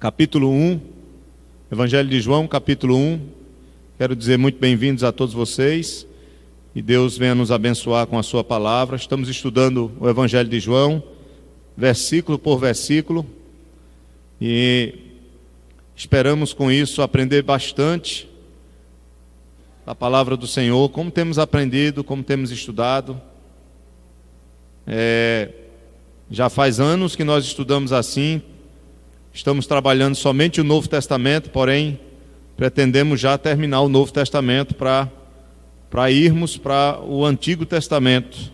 capítulo 1, Evangelho de João, capítulo 1. Quero dizer muito bem-vindos a todos vocês e Deus venha nos abençoar com a sua palavra. Estamos estudando o Evangelho de João, versículo por versículo, e esperamos com isso aprender bastante a palavra do Senhor, como temos aprendido, como temos estudado. Já faz anos que nós estudamos assim. Estamos trabalhando somente o Novo Testamento, porém pretendemos já terminar o Novo Testamento para irmos para o Antigo Testamento.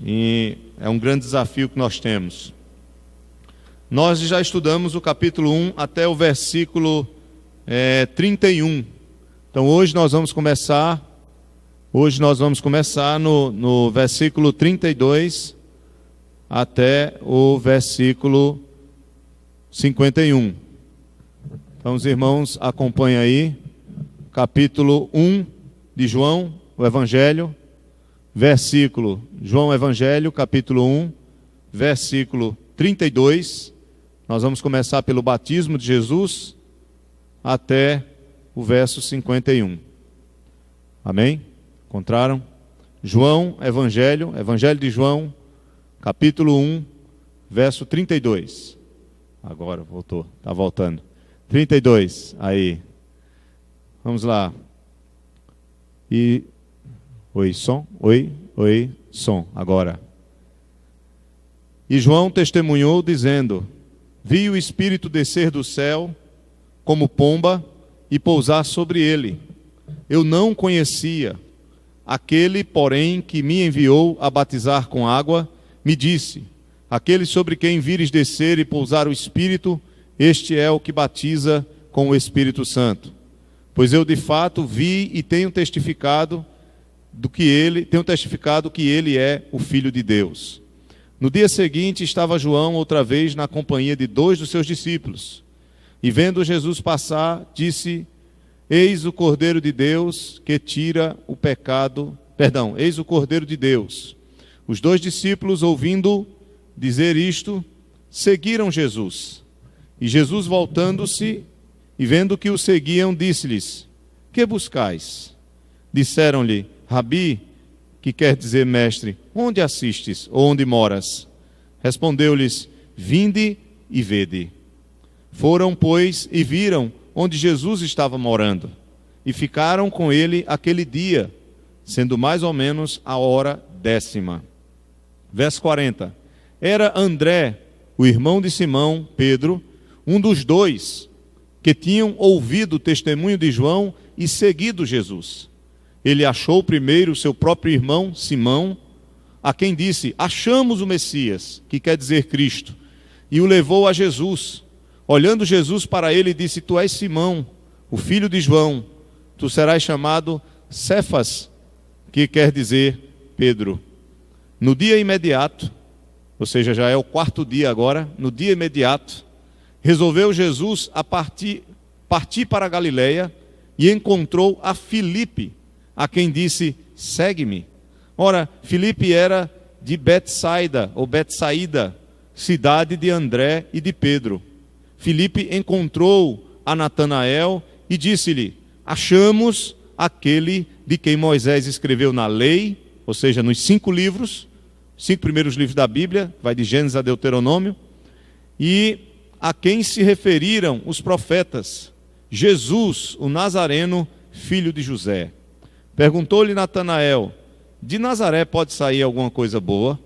E é um grande desafio que nós temos. Nós já estudamos o capítulo 1 até o versículo 31. Então hoje nós vamos começar no versículo 32 até o versículo 51. Então os irmãos acompanhem aí, capítulo 1 de João, o Evangelho, João Evangelho, capítulo 1, versículo 32. Nós vamos começar pelo batismo de Jesus até o verso 51. Amém? Encontraram? João Evangelho de João, capítulo 1, verso 32. Agora voltou, está voltando. 32, aí. Vamos lá. Oi, som. Agora. E João testemunhou, dizendo: Vi o Espírito descer do céu, como pomba, e pousar sobre ele. Eu não conhecia. Aquele, porém, que me enviou a batizar com água, me disse: Aquele sobre quem vires descer e pousar o Espírito, este é o que batiza com o Espírito Santo. Pois eu de fato vi e tenho testificado que ele é o Filho de Deus. No dia seguinte estava João outra vez na companhia de 2 dos seus discípulos. E vendo Jesus passar, disse: Eis o Cordeiro de Deus que tira o pecado. Eis o Cordeiro de Deus. Os 2 discípulos, ouvindo dizer isto, seguiram Jesus. E Jesus, voltando-se e vendo que o seguiam, disse-lhes: Que buscais? Disseram-lhe: Rabi, que quer dizer mestre, onde assistes ou onde moras? Respondeu-lhes: Vinde e vede. Foram, pois, e viram onde Jesus estava morando, e ficaram com ele aquele dia, sendo mais ou menos a hora 10ª. Verso 40. Era André, o irmão de Simão, Pedro, um dos 2 que tinham ouvido o testemunho de João e seguido Jesus. Ele achou primeiro seu próprio irmão, Simão, a quem disse: Achamos o Messias, que quer dizer Cristo, e o levou a Jesus. Olhando Jesus para ele, disse: Tu és Simão, o filho de João, tu serás chamado Cefas, que quer dizer Pedro. No dia imediato, ou seja, já é o 4º dia agora, no dia imediato, resolveu Jesus a partir para a Galileia e encontrou a Filipe, a quem disse: Segue-me. Ora, Filipe era de Betsaida, cidade de André e de Pedro. Filipe encontrou a Natanael e disse-lhe: Achamos aquele de quem Moisés escreveu na lei, ou seja, nos 5 primeiros livros da Bíblia, vai de Gênesis a Deuteronômio, e a quem se referiram os profetas, Jesus, o Nazareno, filho de José. Perguntou-lhe Natanael: De Nazaré pode sair alguma coisa boa?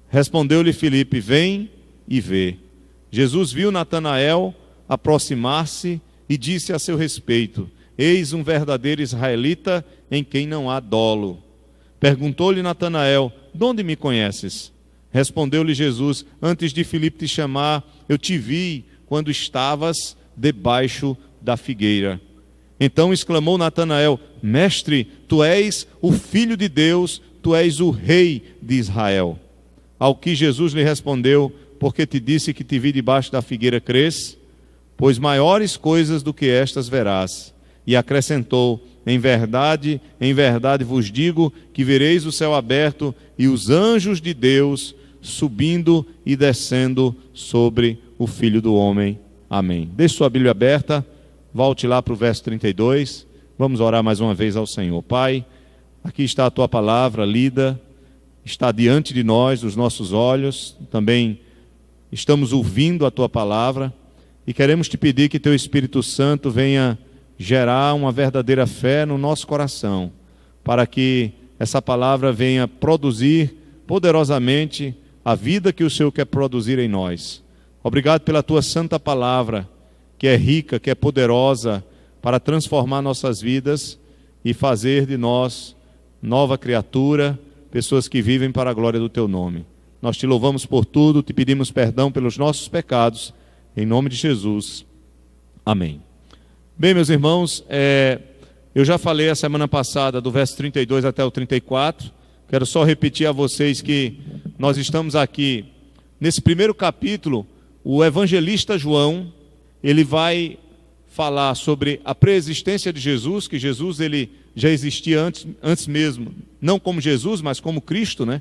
Respondeu-lhe Filipe: Vem e vê. Jesus viu Natanael aproximar-se e disse a seu respeito: Eis um verdadeiro israelita em quem não há dolo. Perguntou-lhe Natanael: De onde me conheces? Respondeu-lhe Jesus: Antes de Filipe te chamar, eu te vi quando estavas debaixo da figueira. Então exclamou Natanael: Mestre, tu és o Filho de Deus, tu és o Rei de Israel. Ao que Jesus lhe respondeu: Porque te disse que te vi debaixo da figueira, crês? Pois maiores coisas do que estas verás. E acrescentou: em verdade vos digo que vereis o céu aberto e os anjos de Deus subindo e descendo sobre o Filho do Homem. Amém. Deixe sua Bíblia aberta, volte lá para o verso 32, vamos orar mais uma vez ao Senhor. Pai, aqui está a Tua palavra lida, está diante de nós, dos nossos olhos, também estamos ouvindo a Tua palavra e queremos Te pedir que Teu Espírito Santo venha gerar uma verdadeira fé no nosso coração, para que essa palavra venha produzir poderosamente a vida que o Senhor quer produzir em nós. Obrigado pela Tua santa palavra, que é rica, que é poderosa, para transformar nossas vidas e fazer de nós nova criatura, pessoas que vivem para a glória do Teu nome. Nós Te louvamos por tudo, Te pedimos perdão pelos nossos pecados, em nome de Jesus. Amém. Bem, meus irmãos, eu já falei a semana passada do verso 32 até o 34, quero só repetir a vocês que nós estamos aqui, nesse primeiro capítulo, o evangelista João, ele vai falar sobre a pré-existência de Jesus, que Jesus ele já existia antes mesmo, não como Jesus, mas como Cristo, né?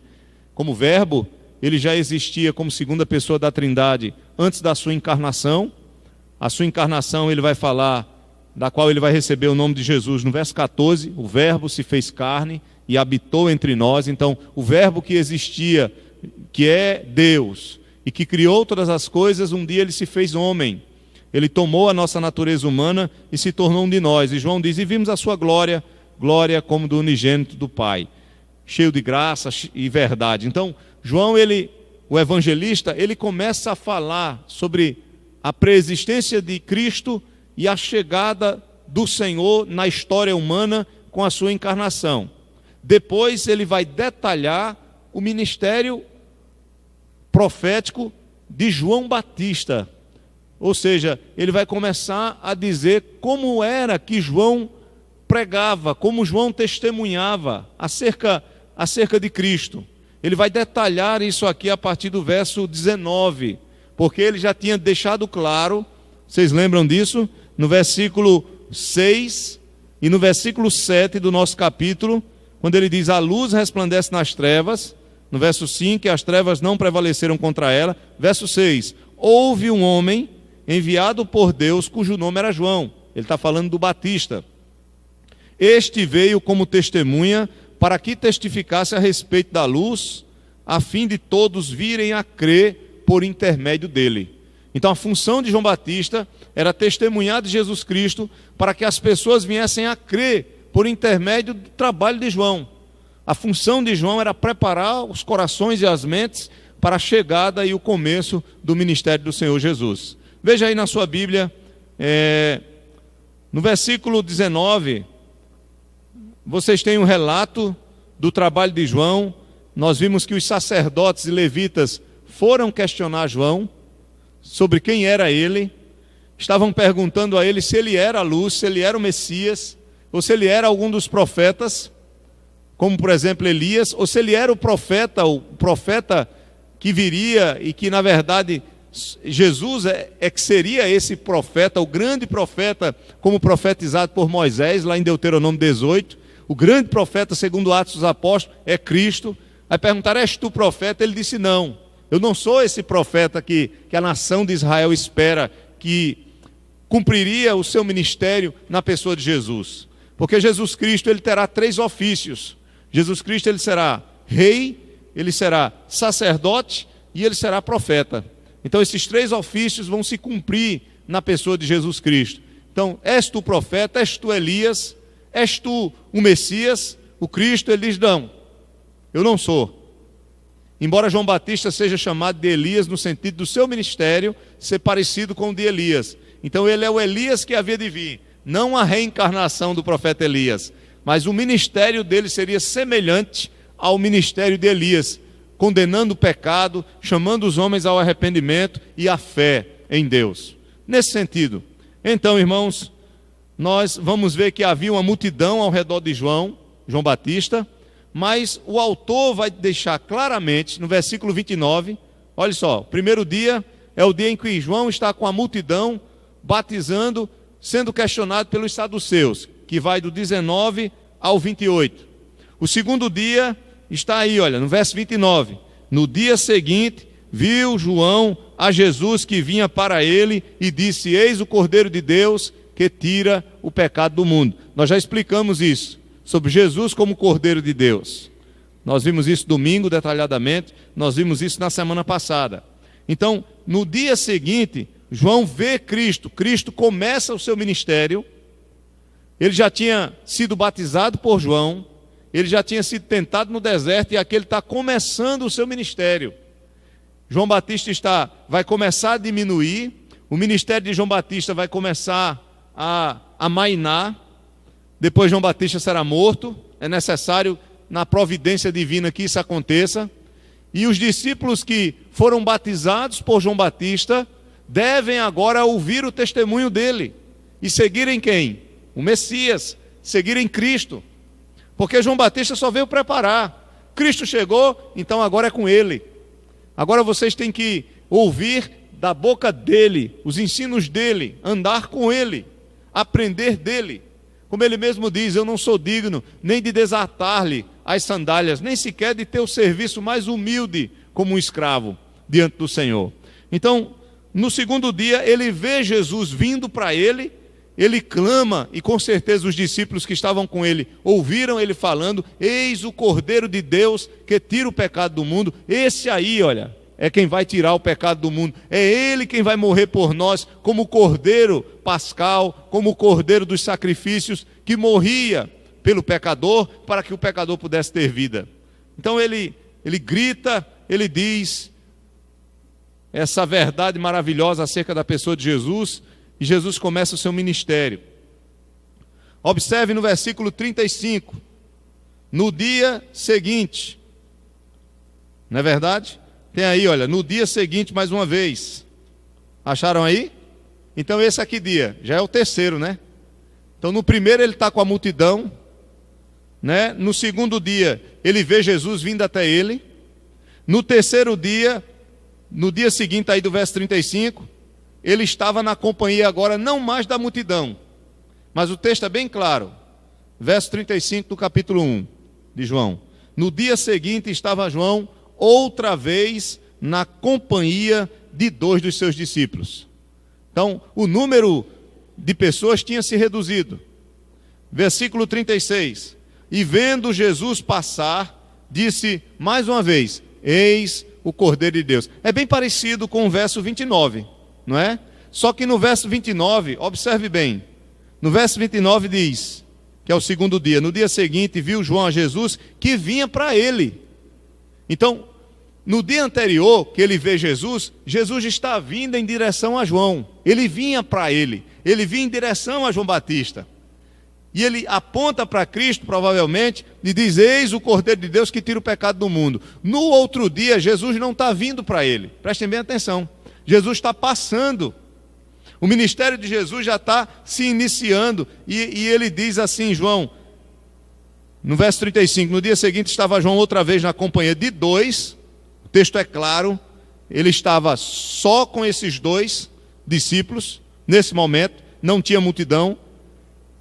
Como verbo, ele já existia como segunda pessoa da Trindade antes da sua encarnação. A sua encarnação ele vai falar, da qual ele vai receber o nome de Jesus no verso 14, o verbo se fez carne e habitou entre nós. Então, o verbo que existia, que é Deus, e que criou todas as coisas, um dia ele se fez homem. Ele tomou a nossa natureza humana e se tornou um de nós. E João diz, e vimos a sua glória, glória como do unigênito do Pai, cheio de graça e verdade. Então, João, o evangelista, ele começa a falar sobre a pré-existência de Cristo e a chegada do Senhor na história humana com a sua encarnação. Depois ele vai detalhar o ministério profético de João Batista. Ou seja, ele vai começar a dizer como era que João pregava, como João testemunhava acerca de Cristo. Ele vai detalhar isso aqui a partir do verso 19, porque ele já tinha deixado claro, vocês lembram disso? No versículo 6 e no versículo 7 do nosso capítulo, quando ele diz, a luz resplandece nas trevas. No verso 5, as trevas não prevaleceram contra ela. Verso 6, houve um homem enviado por Deus, cujo nome era João. Ele está falando do Batista. Este veio como testemunha, para que testificasse a respeito da luz, a fim de todos virem a crer por intermédio dele. Então a função de João Batista era testemunhar de Jesus Cristo, para que as pessoas viessem a crer por intermédio do trabalho de João. A função de João era preparar os corações e as mentes para a chegada e o começo do ministério do Senhor Jesus. Veja aí na sua Bíblia, no versículo 19, vocês têm um relato do trabalho de João. Nós vimos que os sacerdotes e levitas foram questionar João sobre quem era ele. Estavam perguntando a ele se ele era a luz, se ele era o Messias, ou se ele era algum dos profetas, como por exemplo Elias, ou se ele era o profeta que viria e que na verdade Jesus é que seria esse profeta, o grande profeta, como profetizado por Moisés, lá em Deuteronômio 18, o grande profeta segundo Atos dos Apóstolos é Cristo. Aí perguntaram, és tu profeta? Ele disse, não, eu não sou esse profeta que a nação de Israel espera, que cumpriria o seu ministério na pessoa de Jesus. Porque Jesus Cristo, ele terá 3 ofícios. Jesus Cristo, ele será rei, ele será sacerdote e ele será profeta. Então esses 3 ofícios vão se cumprir na pessoa de Jesus Cristo. Então, és tu profeta, és tu Elias, és tu o Messias, o Cristo? Ele diz, não, eu não sou. Embora João Batista seja chamado de Elias no sentido do seu ministério ser parecido com o de Elias. Então ele é o Elias que havia de vir, não a reencarnação do profeta Elias, mas o ministério dele seria semelhante ao ministério de Elias, condenando o pecado, chamando os homens ao arrependimento e à fé em Deus. Nesse sentido, então, irmãos, nós vamos ver que havia uma multidão ao redor de João Batista, mas o autor vai deixar claramente, no versículo 29, olha só, o primeiro dia é o dia em que João está com a multidão, batizando, sendo questionado pelos saduceus, que vai do 19 ao 28. O segundo dia está aí, olha, no verso 29. No dia seguinte, viu João a Jesus que vinha para ele e disse: eis o Cordeiro de Deus que tira o pecado do mundo. Nós já explicamos isso, sobre Jesus como Cordeiro de Deus. Nós vimos isso domingo detalhadamente, nós vimos isso na semana passada. Então, no dia seguinte, João vê Cristo, Cristo começa o seu ministério. Ele já tinha sido batizado por João, ele já tinha sido tentado no deserto, e aqui ele está começando o seu ministério. João Batista vai começar a diminuir, o ministério de João Batista vai começar a amainar, depois João Batista será morto, é necessário na providência divina que isso aconteça, e os discípulos que foram batizados por João Batista devem agora ouvir o testemunho dele, e seguirem quem? O Messias, seguirem Cristo, porque João Batista só veio preparar, Cristo chegou, então agora é com ele. Agora vocês têm que ouvir da boca dele, os ensinos dele, andar com ele, aprender dele. Como ele mesmo diz: eu não sou digno nem de desatar-lhe as sandálias, nem sequer de ter o serviço mais humilde como um escravo diante do Senhor. Então, no segundo dia, ele vê Jesus vindo para ele, ele clama, e com certeza os discípulos que estavam com ele ouviram ele falando: eis o Cordeiro de Deus que tira o pecado do mundo. Esse aí, olha, é quem vai tirar o pecado do mundo, é ele quem vai morrer por nós, como o Cordeiro pascal, como o Cordeiro dos sacrifícios, que morria pelo pecador, para que o pecador pudesse ter vida. Então ele grita, ele diz essa verdade maravilhosa acerca da pessoa de Jesus, e Jesus começa o seu ministério. Observe no versículo 35, no dia seguinte, não é verdade? Tem aí, olha, no dia seguinte mais uma vez. Acharam aí? Então esse aqui dia, já é o terceiro, né? Então no primeiro ele está com a multidão, né? No segundo dia ele vê Jesus vindo até ele. No terceiro dia, no dia seguinte aí do verso 35, ele estava na companhia agora não mais da multidão, mas o texto é bem claro, verso 35 do capítulo 1 de João. No dia seguinte estava João outra vez na companhia de 2 dos seus discípulos. Então o número de pessoas tinha se reduzido. Versículo 36, e vendo Jesus passar, disse mais uma vez: eis o Cordeiro de Deus. É bem parecido com o verso 29, não é? Só que no verso 29, observe bem, no verso 29 diz, que é o segundo dia: no dia seguinte viu João a Jesus que vinha para ele. Então, no dia anterior que ele vê Jesus, Jesus está vindo em direção a João, ele vinha para ele vinha em direção a João Batista, e ele aponta para Cristo provavelmente, e diz: eis o Cordeiro de Deus que tira o pecado do mundo. No outro dia, Jesus não está vindo para ele, prestem bem atenção, Jesus está passando, o ministério de Jesus já está se iniciando, e ele diz assim, João, no verso 35, no dia seguinte estava João outra vez na companhia de 2, o texto é claro, ele estava só com esses 2 discípulos, nesse momento, não tinha multidão,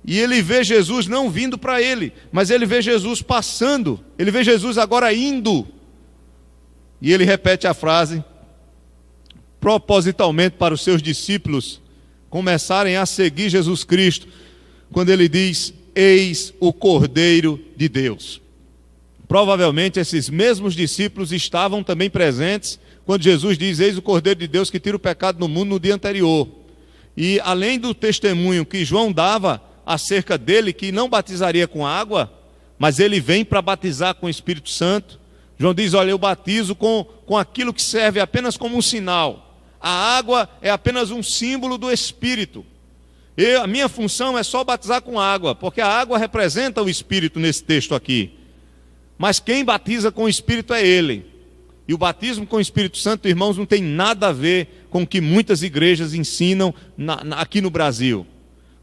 e ele vê Jesus não vindo para ele, mas ele vê Jesus passando, ele vê Jesus agora indo, e ele repete a frase, propositalmente para os seus discípulos começarem a seguir Jesus Cristo, quando ele diz: eis o Cordeiro de Deus. Provavelmente esses mesmos discípulos estavam também presentes quando Jesus diz: eis o Cordeiro de Deus que tira o pecado do mundo, no dia anterior. E além do testemunho que João dava acerca dele, que não batizaria com água, mas ele vem para batizar com o Espírito Santo. João diz: olha, eu batizo com aquilo que serve apenas como um sinal. A água é apenas um símbolo do Espírito. A minha função é só batizar com água, porque a água representa o Espírito nesse texto aqui. Mas quem batiza com o Espírito é ele. E o batismo com o Espírito Santo, irmãos, não tem nada a ver com o que muitas igrejas ensinam aqui no Brasil.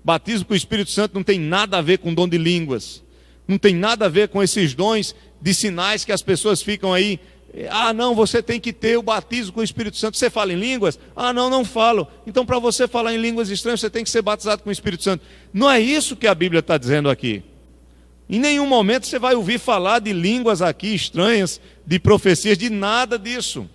Batismo com o Espírito Santo não tem nada a ver com dom de línguas. Não tem nada a ver com esses dons de sinais que as pessoas ficam aí. Ah, não, você tem que ter o batismo com o Espírito Santo. Você fala em línguas? Ah, não, não falo. Então, para você falar em línguas estranhas, você tem que ser batizado com o Espírito Santo. Não é isso que a Bíblia está dizendo aqui. Em nenhum momento você vai ouvir falar de línguas aqui estranhas, de profecias, de nada disso.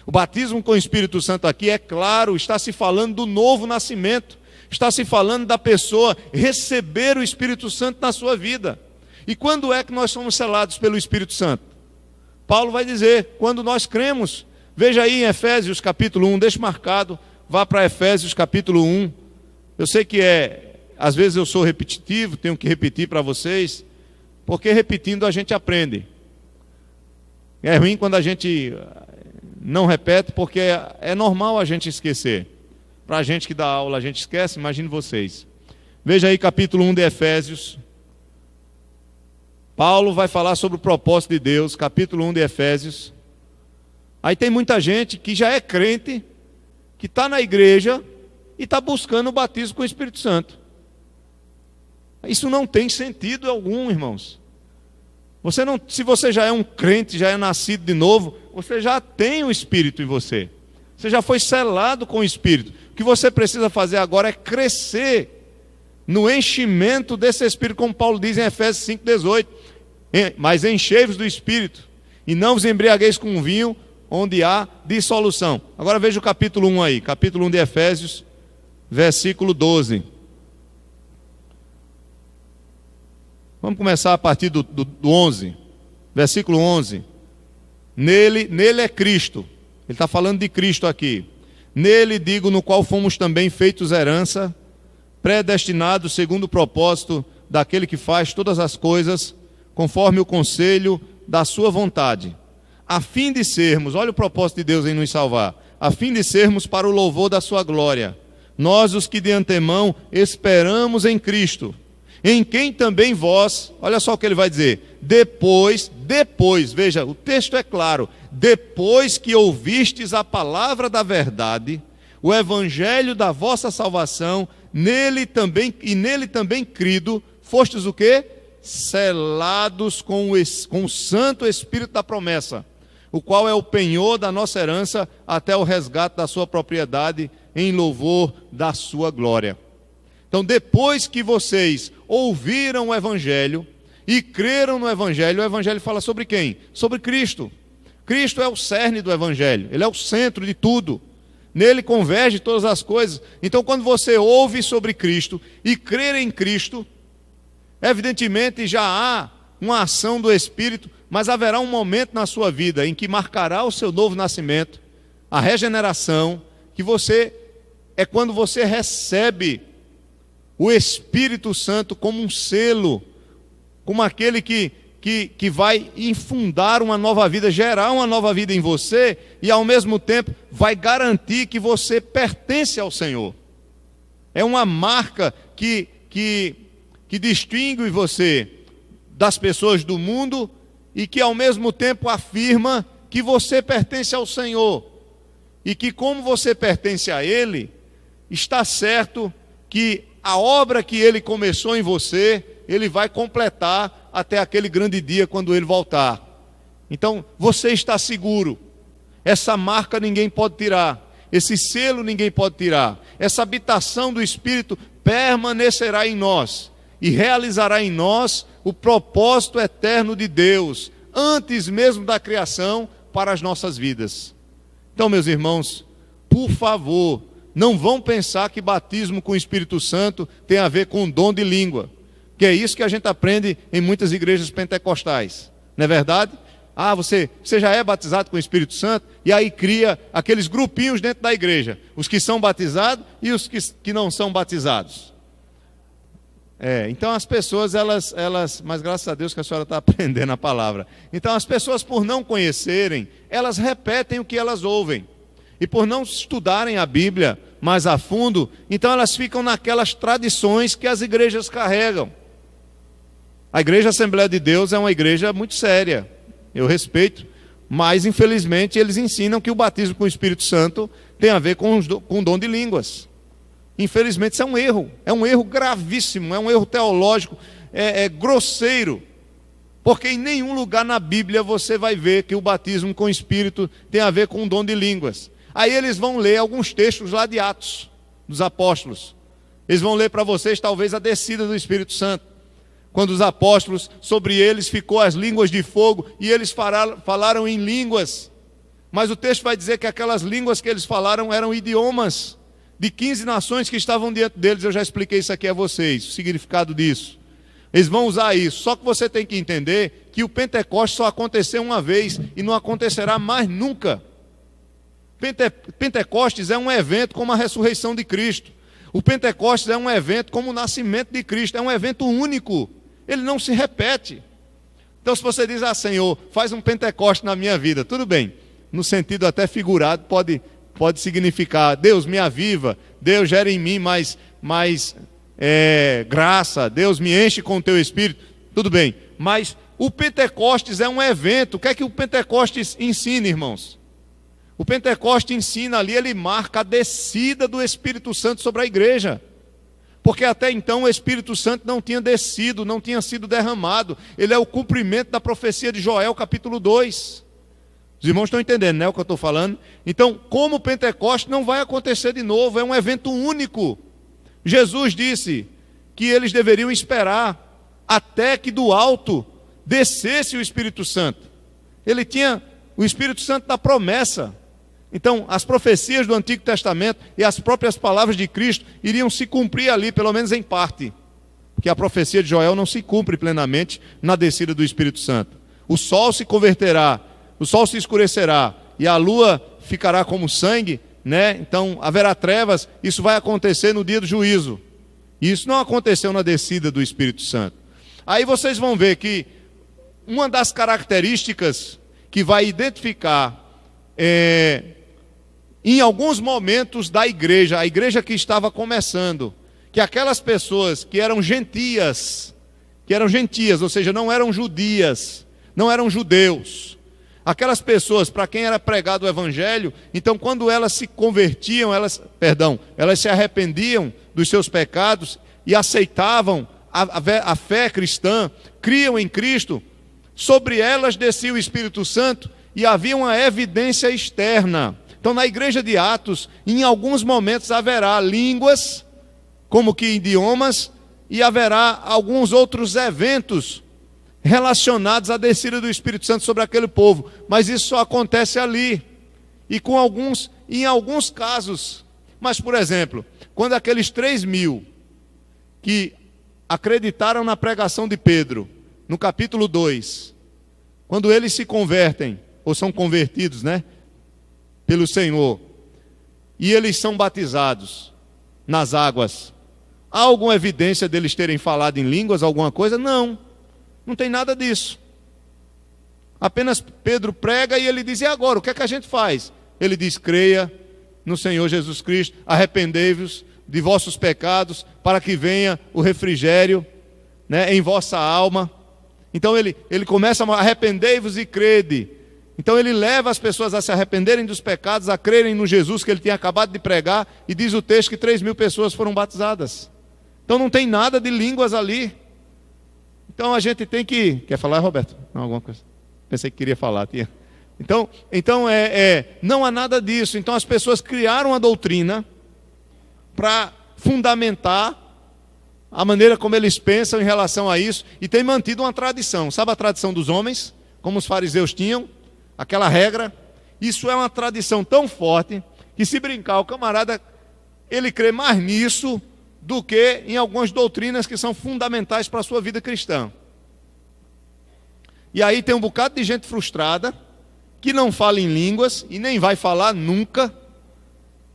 O batismo com o Espírito Santo aqui, é claro, está se falando do novo nascimento, está se falando da pessoa receber o Espírito Santo na sua vida. E quando é que nós somos selados pelo Espírito Santo? Paulo vai dizer, quando nós cremos. Veja aí em Efésios capítulo 1, deixa marcado, vá para Efésios capítulo 1. Eu sei que às vezes eu sou repetitivo, tenho que repetir para vocês, porque repetindo a gente aprende. É ruim quando a gente não repete, porque é normal a gente esquecer. Para a gente que dá aula a gente esquece, imagine vocês. Veja aí capítulo 1 de Efésios. Paulo vai falar sobre o propósito de Deus, capítulo 1 de Efésios. Aí tem muita gente que já é crente, que está na igreja e está buscando o batismo com o Espírito Santo. Isso não tem sentido algum, irmãos. Se você já é um crente, já é nascido de novo, você já tem o Espírito em você. Você já foi selado com o Espírito. O que você precisa fazer agora é crescer no enchimento desse Espírito, como Paulo diz em Efésios 5,18. Mas enchei-vos do Espírito, e não vos embriagueis com vinho, onde há dissolução. Agora veja o capítulo 1 aí, capítulo 1 de Efésios, versículo 12. Vamos começar a partir do 11, versículo 11. Nele é Cristo, ele está falando de Cristo aqui. Nele, digo, no qual fomos também feitos herança, predestinados segundo o propósito daquele que faz todas as coisas, conforme o conselho da sua vontade, a fim de sermos, olha o propósito de Deus em nos salvar, a fim de sermos para o louvor da sua glória, nós os que de antemão esperamos em Cristo, em quem também vós, olha só o que ele vai dizer, depois, veja, o texto é claro, depois que ouvistes a palavra da verdade, o evangelho da vossa salvação, nele também crido, fostes o quê? Selados com o Santo Espírito da promessa, o qual é o penhor da nossa herança até o resgate da sua propriedade, em louvor da sua glória. Então, depois que vocês ouviram o Evangelho e creram no Evangelho, o Evangelho fala sobre quem? Sobre Cristo. Cristo é o cerne do Evangelho, ele é o centro de tudo. Nele converge todas as coisas. Então, quando você ouve sobre Cristo e crer em Cristo, evidentemente já há uma ação do Espírito, mas haverá um momento na sua vida em que marcará o seu novo nascimento, a regeneração, que é quando você recebe o Espírito Santo como um selo, como aquele que vai infundar uma nova vida, gerar uma nova vida em você, e ao mesmo tempo vai garantir que você pertence ao Senhor. É uma marca que distingue você das pessoas do mundo e que ao mesmo tempo afirma que você pertence ao Senhor. E que como você pertence a Ele, está certo que a obra que Ele começou em você, Ele vai completar até aquele grande dia quando Ele voltar. Então você está seguro. Essa marca ninguém pode tirar. Esse selo ninguém pode tirar. Essa habitação do Espírito permanecerá em nós e realizará em nós o propósito eterno de Deus, antes mesmo da criação, para as nossas vidas. Então, meus irmãos, por favor, não vão pensar que batismo com o Espírito Santo tem a ver com o dom de língua, que é isso que a gente aprende em muitas igrejas pentecostais, não é verdade? Você já é batizado com o Espírito Santo, e aí cria aqueles grupinhos dentro da igreja, os que são batizados e os que não são batizados. Então as pessoas, mas graças a Deus que a senhora está aprendendo a palavra. Então as pessoas, por não conhecerem, elas repetem o que elas ouvem. E por não estudarem a Bíblia mais a fundo, então elas ficam naquelas tradições que as igrejas carregam. A Igreja Assembleia de Deus é uma igreja muito séria, eu respeito, mas infelizmente eles ensinam que o batismo com o Espírito Santo tem a ver com o dom de línguas. Infelizmente isso é um erro gravíssimo, é um erro teológico, é grosseiro, porque em nenhum lugar na Bíblia você vai ver que o batismo com o Espírito tem a ver com o dom de línguas. Aí eles vão ler alguns textos lá de Atos dos Apóstolos, eles vão ler para vocês talvez a descida do Espírito Santo, quando os apóstolos, sobre eles ficou as línguas de fogo, e eles falaram em línguas. Mas o texto vai dizer que aquelas línguas que eles falaram eram idiomas de 15 nações que estavam diante deles. Eu já expliquei isso aqui a vocês, o significado disso. Eles vão usar isso. Só que você tem que entender que o Pentecostes só aconteceu uma vez e não acontecerá mais nunca. Pentecostes é um evento como a ressurreição de Cristo. O Pentecostes é um evento como o nascimento de Cristo. É um evento único. Ele não se repete. Então, se você diz, Senhor, faz um Pentecostes na minha vida, tudo bem. No sentido até figurado, pode significar, Deus me aviva, Deus gera em mim mais graça, Deus me enche com o teu Espírito, tudo bem. Mas o Pentecostes é um evento. O que é que o Pentecostes ensina, irmãos? O Pentecostes ensina ali, ele marca a descida do Espírito Santo sobre a igreja. Porque até então o Espírito Santo não tinha descido, não tinha sido derramado. Ele é o cumprimento da profecia de Joel, capítulo 2. Os irmãos estão entendendo, né, o que eu estou falando? Então, como o Pentecostes não vai acontecer de novo, é um evento único. Jesus disse que eles deveriam esperar até que do alto descesse o Espírito Santo. Ele tinha o Espírito Santo da promessa. Então, as profecias do Antigo Testamento e as próprias palavras de Cristo iriam se cumprir ali, pelo menos em parte. Porque a profecia de Joel não se cumpre plenamente na descida do Espírito Santo. O sol se converterá, o sol se escurecerá e a lua ficará como sangue, né? Então haverá trevas. Isso vai acontecer no dia do juízo. E isso não aconteceu na descida do Espírito Santo. Aí vocês vão ver que uma das características que vai identificar em alguns momentos da igreja, a igreja que estava começando, que aquelas pessoas que eram gentias, ou seja, não eram judias, não eram judeus, aquelas pessoas para quem era pregado o evangelho, então quando elas se convertiam, elas se arrependiam dos seus pecados e aceitavam a fé cristã, criam em Cristo, sobre elas descia o Espírito Santo e havia uma evidência externa. Então na igreja de Atos, em alguns momentos haverá línguas, como que idiomas, e haverá alguns outros eventos relacionados à descida do Espírito Santo sobre aquele povo, mas isso só acontece ali, e em alguns casos. Mas, por exemplo, quando aqueles 3.000 que acreditaram na pregação de Pedro, no capítulo 2, quando eles se convertem, ou são convertidos, né, pelo Senhor, e eles são batizados nas águas, há alguma evidência deles terem falado em línguas, alguma coisa? Não tem nada disso. Apenas Pedro prega e ele diz, e agora, o que é que a gente faz? Ele diz, creia no Senhor Jesus Cristo, arrependei-vos de vossos pecados, para que venha o refrigério, né, em vossa alma. Então ele começa a arrependei-vos e crede. Então ele leva as pessoas a se arrependerem dos pecados, a crerem no Jesus que ele tinha acabado de pregar, e diz o texto que 3.000 pessoas foram batizadas. Então não tem nada de línguas ali. Então a gente tem que... Quer falar, Roberto? Não, alguma coisa? Pensei que queria falar, tia. Então não há nada disso. Então as pessoas criaram a doutrina para fundamentar a maneira como eles pensam em relação a isso, e tem mantido uma tradição. Sabe a tradição dos homens? Como os fariseus tinham, aquela regra. Isso é uma tradição tão forte, que se brincar, o camarada, ele crê mais nisso do que em algumas doutrinas que são fundamentais para a sua vida cristã. E aí tem um bocado de gente frustrada, que não fala em línguas, e nem vai falar nunca,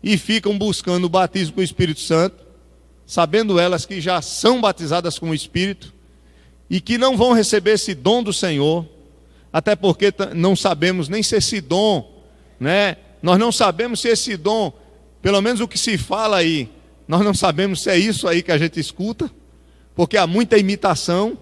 e ficam buscando o batismo com o Espírito Santo, sabendo elas que já são batizadas com o Espírito, e que não vão receber esse dom do Senhor, até porque não sabemos nem se esse dom, né? Nós não sabemos se esse dom, pelo menos o que se fala aí, nós não sabemos se é isso aí que a gente escuta, porque há muita imitação,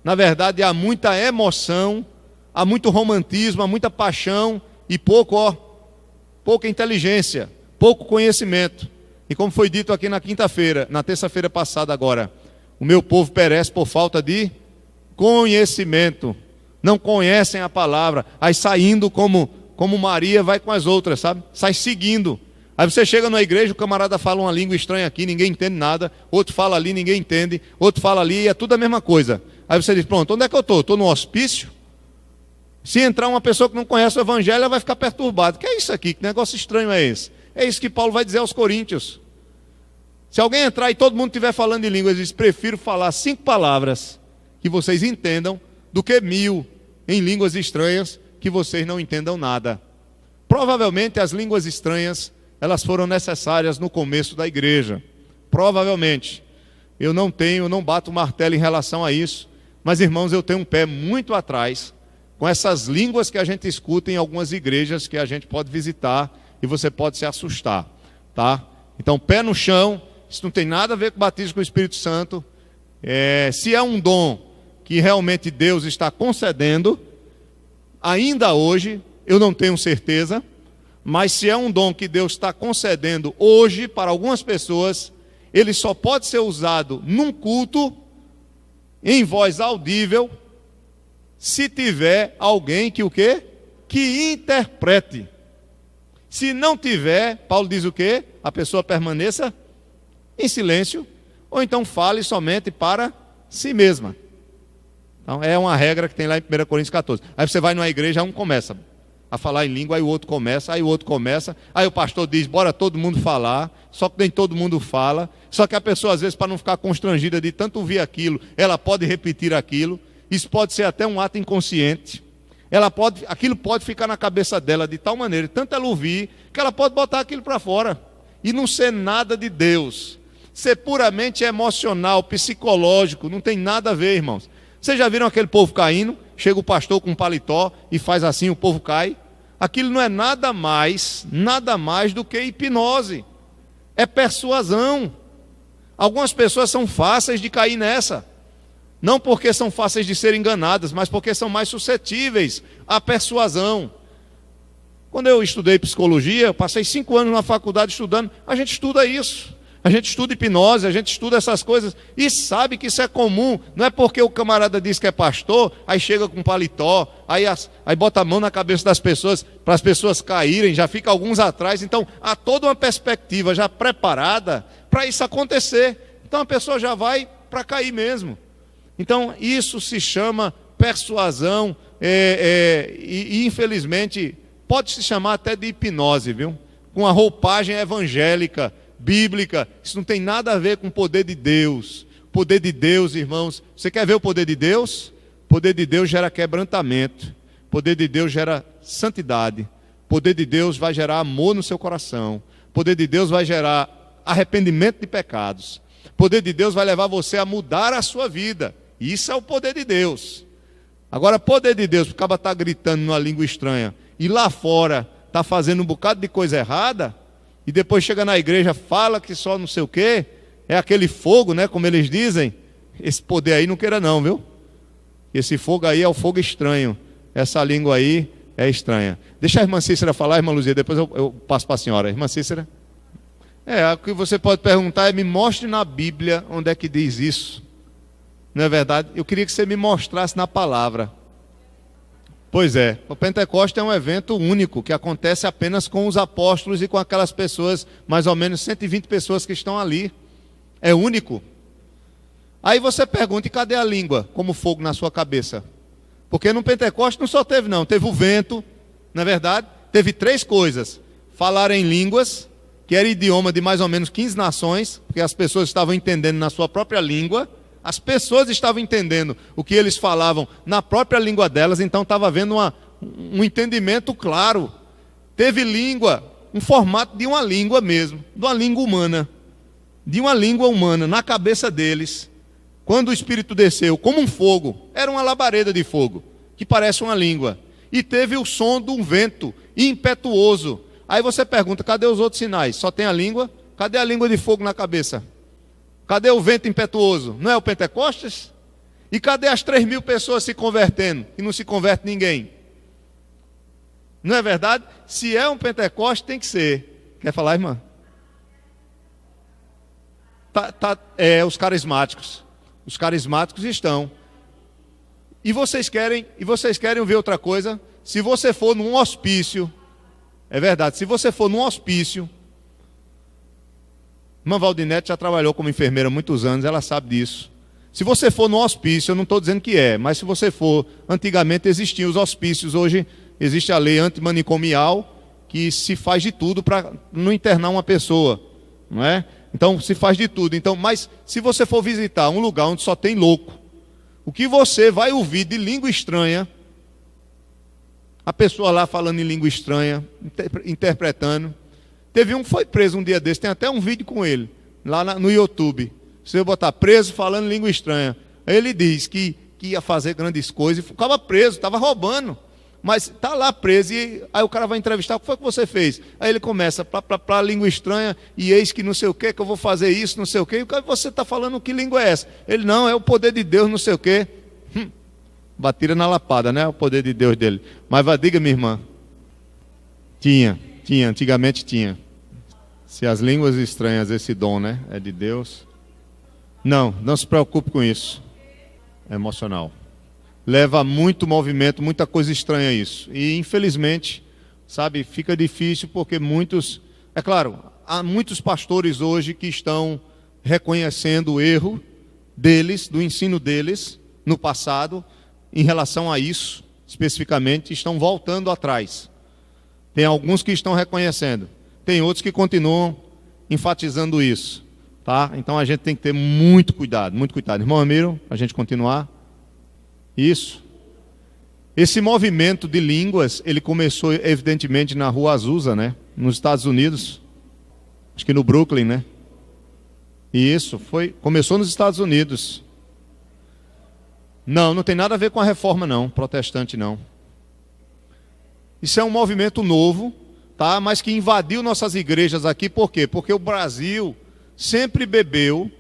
na verdade há muita emoção, há muito romantismo, há muita paixão e pouca inteligência, pouco conhecimento. E como foi dito aqui na terça-feira passada agora, o meu povo perece por falta de conhecimento. Não conhecem a palavra, aí saindo como Maria vai com as outras, sabe? Sai seguindo. Aí você chega na igreja, o camarada fala uma língua estranha aqui, ninguém entende nada. Outro fala ali, ninguém entende. Outro fala ali, e é tudo a mesma coisa. Aí você diz, pronto, onde é que eu estou? Estou no hospício? Se entrar uma pessoa que não conhece o evangelho, ela vai ficar perturbada. Que é isso aqui? Que negócio estranho é esse? É isso que Paulo vai dizer aos coríntios. Se alguém entrar e todo mundo estiver falando em línguas, ele diz: prefiro falar 5 palavras que vocês entendam do que 1000 em línguas estranhas que vocês não entendam nada. Provavelmente as línguas estranhas, elas foram necessárias no começo da igreja. Provavelmente. Eu não bato martelo em relação a isso. Mas, irmãos, eu tenho um pé muito atrás com essas línguas que a gente escuta em algumas igrejas que a gente pode visitar e você pode se assustar, tá? Então, pé no chão, isso não tem nada a ver com o batismo com o Espírito Santo. Se é um dom que realmente Deus está concedendo, ainda hoje, eu não tenho certeza, mas se é um dom que Deus está concedendo hoje para algumas pessoas, ele só pode ser usado num culto, em voz audível, se tiver alguém que o quê? Que interprete. Se não tiver, Paulo diz o quê? A pessoa permaneça em silêncio, ou então fale somente para si mesma. Então é uma regra que tem lá em 1 Coríntios 14. Aí você vai numa igreja, um começa a falar em língua, aí o outro começa, aí o pastor diz: bora todo mundo falar, só que nem todo mundo fala, só que a pessoa às vezes, para não ficar constrangida de tanto ouvir aquilo, ela pode repetir aquilo. Isso pode ser até um ato inconsciente. Aquilo pode ficar na cabeça dela de tal maneira, tanto ela ouvir, que ela pode botar aquilo para fora e não ser nada de Deus, ser puramente emocional, psicológico. Não tem nada a ver, irmãos. Vocês já viram aquele povo caindo? Chega o pastor com um paletó e faz assim, o povo cai. Aquilo não é nada mais do que hipnose. É persuasão. Algumas pessoas são fáceis de cair nessa. Não porque são fáceis de ser enganadas, mas porque são mais suscetíveis à persuasão. Quando eu estudei psicologia, eu passei 5 anos na faculdade estudando. A gente estuda isso. A gente estuda hipnose, a gente estuda essas coisas e sabe que isso é comum. Não é porque o camarada diz que é pastor, aí chega com paletó, aí bota a mão na cabeça das pessoas, para as pessoas caírem, já fica alguns atrás. Então, há toda uma perspectiva já preparada para isso acontecer. Então, a pessoa já vai para cair mesmo. Então, isso se chama persuasão e infelizmente, pode se chamar até de hipnose, viu? Com a roupagem evangélica, bíblica. Isso não tem nada a ver com o poder de Deus. O poder de Deus, irmãos, você quer ver o poder de Deus? O poder de Deus gera quebrantamento. O poder de Deus gera santidade. O poder de Deus vai gerar amor no seu coração. O poder de Deus vai gerar arrependimento de pecados. O poder de Deus vai levar você a mudar a sua vida. Isso é o poder de Deus. Agora, poder de Deus, porque o cara está gritando numa língua estranha e lá fora está fazendo um bocado de coisa errada, e depois chega na igreja, fala que só não sei o quê, é aquele fogo, né, como eles dizem. Esse poder aí não queira não, viu? Esse fogo aí é o fogo estranho. Essa língua aí é estranha. Deixa a irmã Cícera falar, irmã Luzia, depois eu passo para a senhora. Irmã Cícera? O que você pode perguntar é: me mostre na Bíblia onde é que diz isso. Não é verdade? Eu queria que você me mostrasse na palavra. Pois é, o Pentecostes é um evento único, que acontece apenas com os apóstolos e com aquelas pessoas, mais ou menos 120 pessoas que estão ali. É único. Aí você pergunta: e cadê a língua como fogo na sua cabeça? Porque no Pentecostes não só teve não, teve o vento, não é verdade? Teve 3 coisas: falar em línguas, que era idioma de mais ou menos 15 nações, porque as pessoas estavam entendendo na sua própria língua. As pessoas estavam entendendo o que eles falavam na própria língua delas, então estava havendo um entendimento claro. Teve língua, um formato de uma língua mesmo, de uma língua humana, na cabeça deles. Quando o Espírito desceu, como um fogo, era uma labareda de fogo, que parece uma língua. E teve o som de um vento impetuoso. Aí você pergunta: cadê os outros sinais? Só tem a língua? Cadê a língua de fogo na cabeça? Cadê o vento impetuoso? Não é o Pentecostes? E cadê as 3.000 pessoas se convertendo? E não se converte ninguém. Não é verdade? Se é um Pentecostes, tem que ser. Quer falar, irmã? Os carismáticos. Os carismáticos estão. E vocês querem ver outra coisa? Se você for num hospício, é verdade, se você for num hospício, irmã Valdinete já trabalhou como enfermeira há muitos anos, ela sabe disso. Se você for no hospício, eu não estou dizendo que é, mas se você for, antigamente existiam os hospícios, hoje existe a lei antimanicomial, que se faz de tudo para não internar uma pessoa, não é? Então se faz de tudo. Então, mas se você for visitar um lugar onde só tem louco, o que você vai ouvir de língua estranha, a pessoa lá falando em língua estranha, interpretando. Teve um que foi preso um dia desse, tem até um vídeo com ele, lá no YouTube. Se eu botar preso falando em língua estranha. Aí ele diz que ia fazer grandes coisas e ficava preso, estava roubando. Mas está lá preso, e aí o cara vai entrevistar, o que foi que você fez? Aí ele começa, para língua estranha, e eis que não sei o que eu vou fazer isso, não sei o que. E o cara, você está falando que língua é essa? Ele, não, é o poder de Deus, não sei o que. Batida na lapada, né? O poder de Deus dele. Mas diga, minha irmã. Tinha, antigamente tinha. Se as línguas estranhas, esse dom, né? É de Deus. Não se preocupe com isso. É emocional. Leva muito movimento, muita coisa estranha isso. E infelizmente, sabe, fica difícil porque muitos... É claro, há muitos pastores hoje que estão reconhecendo o erro deles, do ensino deles, no passado, em relação a isso, especificamente, estão voltando atrás. Tem alguns que estão reconhecendo. Tem outros que continuam enfatizando isso. Tá? Então a gente tem que ter muito cuidado, muito cuidado. Irmão Amiro, a gente continuar. Isso. Esse movimento de línguas, ele começou evidentemente na Rua Azusa, né? Nos Estados Unidos. Acho que no Brooklyn, né? E isso começou nos Estados Unidos. Não tem nada a ver com a reforma não, protestante não. Isso é um movimento novo, tá? Mas que invadiu nossas igrejas aqui, por quê? Porque o Brasil sempre bebeu,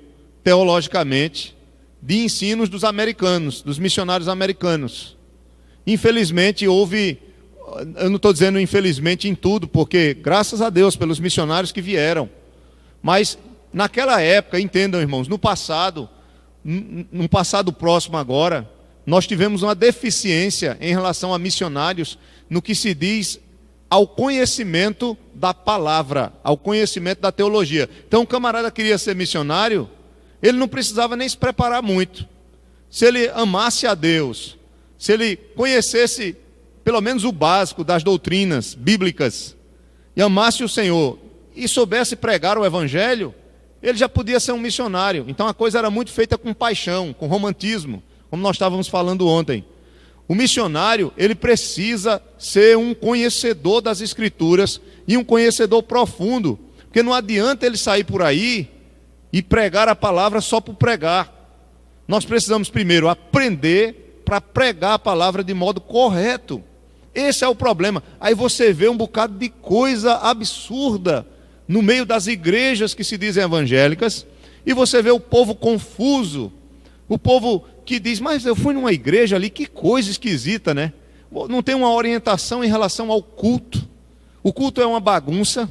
teologicamente, de ensinos dos americanos, dos missionários americanos. Infelizmente houve, eu não estou dizendo infelizmente em tudo, porque graças a Deus pelos missionários que vieram. Mas naquela época, entendam irmãos, no passado, num passado próximo agora, nós tivemos uma deficiência em relação a missionários no que se diz ao conhecimento da palavra, ao conhecimento da teologia. Então o camarada queria ser missionário, ele não precisava nem se preparar muito. Se ele amasse a Deus, se ele conhecesse pelo menos o básico das doutrinas bíblicas, e amasse o Senhor, e soubesse pregar o Evangelho, ele já podia ser um missionário. Então a coisa era muito feita com paixão, com romantismo, como nós estávamos falando ontem. O missionário, ele precisa ser um conhecedor das Escrituras e um conhecedor profundo, porque não adianta ele sair por aí e pregar a palavra só por pregar. Nós precisamos primeiro aprender para pregar a palavra de modo correto. Esse é o problema. Aí você vê um bocado de coisa absurda no meio das igrejas que se dizem evangélicas, e você vê o povo confuso, o povo que diz, mas eu fui numa igreja ali, que coisa esquisita, né? Não tem uma orientação em relação ao culto. O culto é uma bagunça,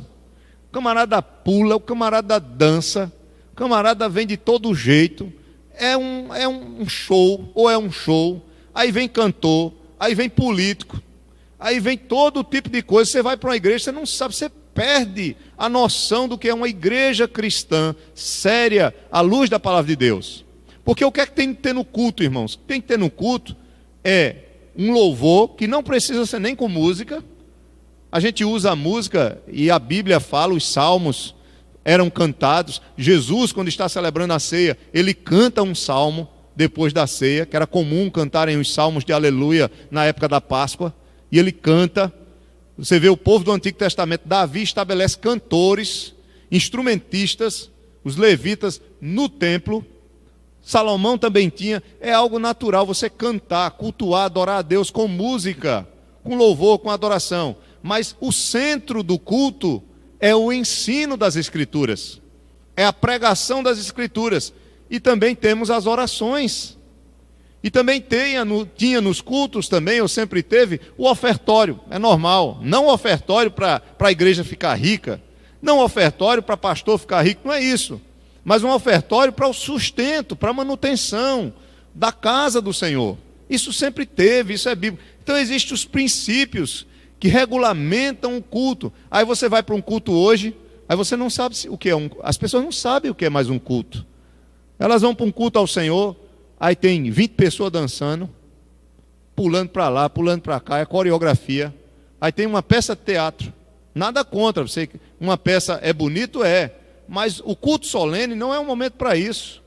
o camarada pula, o camarada dança, o camarada vem de todo jeito, é um show, ou é um show, aí vem cantor, aí vem político, aí vem todo tipo de coisa. Você vai para uma igreja, você não sabe, você perde a noção do que é uma igreja cristã séria, à luz da palavra de Deus. Porque o que é que tem que ter no culto, irmãos? O que tem que ter no culto é um louvor, que não precisa ser nem com música. A gente usa a música, e a Bíblia fala, os salmos eram cantados. Jesus, quando está celebrando a ceia, ele canta um salmo depois da ceia, que era comum cantarem os salmos de aleluia na época da Páscoa, e ele canta. Você vê o povo do Antigo Testamento, Davi estabelece cantores, instrumentistas, os levitas no templo. Salomão também tinha. É algo natural você cantar, cultuar, adorar a Deus com música, com louvor, com adoração. Mas o centro do culto é o ensino das Escrituras, é a pregação das Escrituras. E também temos as orações. E também tinha nos cultos também, ou sempre teve, o ofertório. É normal. Não ofertório para a igreja ficar rica, não ofertório para pastor ficar rico, não é isso. Mas um ofertório para o sustento, para a manutenção da casa do Senhor. Isso sempre teve, isso é bíblico. Então existem os princípios que regulamentam o culto. Aí você vai para um culto hoje, aí você não sabe o que é as pessoas não sabem o que é mais um culto. Elas vão para um culto ao Senhor, aí tem 20 pessoas dançando, pulando para lá, pulando para cá, é coreografia. Aí tem uma peça de teatro. Nada contra, você, uma peça é bonito, mas o culto solene não é um momento para isso.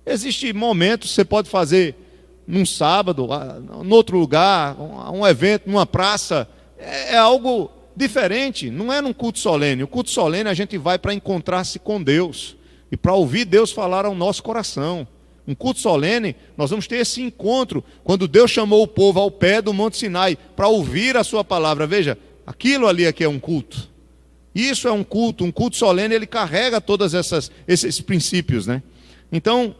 Existem momentos que você pode fazer num sábado, em outro lugar, um evento, numa praça, é algo diferente, não é num culto solene. O culto solene a gente vai para encontrar-se com Deus e para ouvir Deus falar ao nosso coração. Um culto solene, nós vamos ter esse encontro, quando Deus chamou o povo ao pé do Monte Sinai, para ouvir a sua palavra. Veja, aquilo ali aqui é um culto. Isso é um culto solene, ele carrega todos esses princípios, né? Então,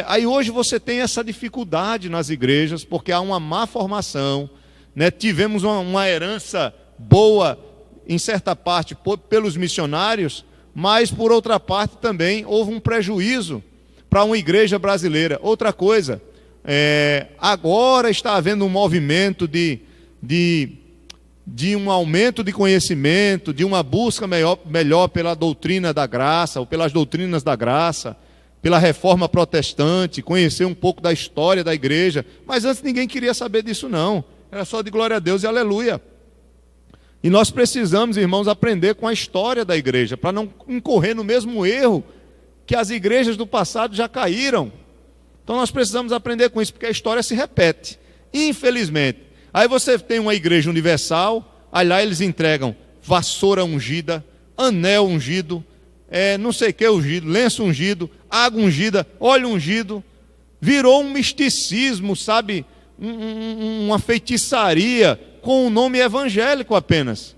aí hoje você tem essa dificuldade nas igrejas, porque há uma má formação, né? Tivemos uma herança boa, em certa parte, pelos missionários, mas por outra parte também houve um prejuízo para uma igreja brasileira. Outra coisa, agora está havendo um movimento de um aumento de conhecimento, de uma busca melhor pela doutrina da graça, ou pelas doutrinas da graça, pela reforma protestante, conhecer um pouco da história da igreja. Mas antes ninguém queria saber disso não, era só de glória a Deus e aleluia. E nós precisamos, irmãos, aprender com a história da igreja, para não incorrer no mesmo erro que as igrejas do passado já caíram. Então nós precisamos aprender com isso, porque a história se repete, infelizmente. Aí você tem uma igreja universal, aí lá eles entregam vassoura ungida, anel ungido, não sei o que ungido, lenço ungido, água ungida, óleo ungido. Virou um misticismo, sabe? Uma feitiçaria com o nome evangélico apenas.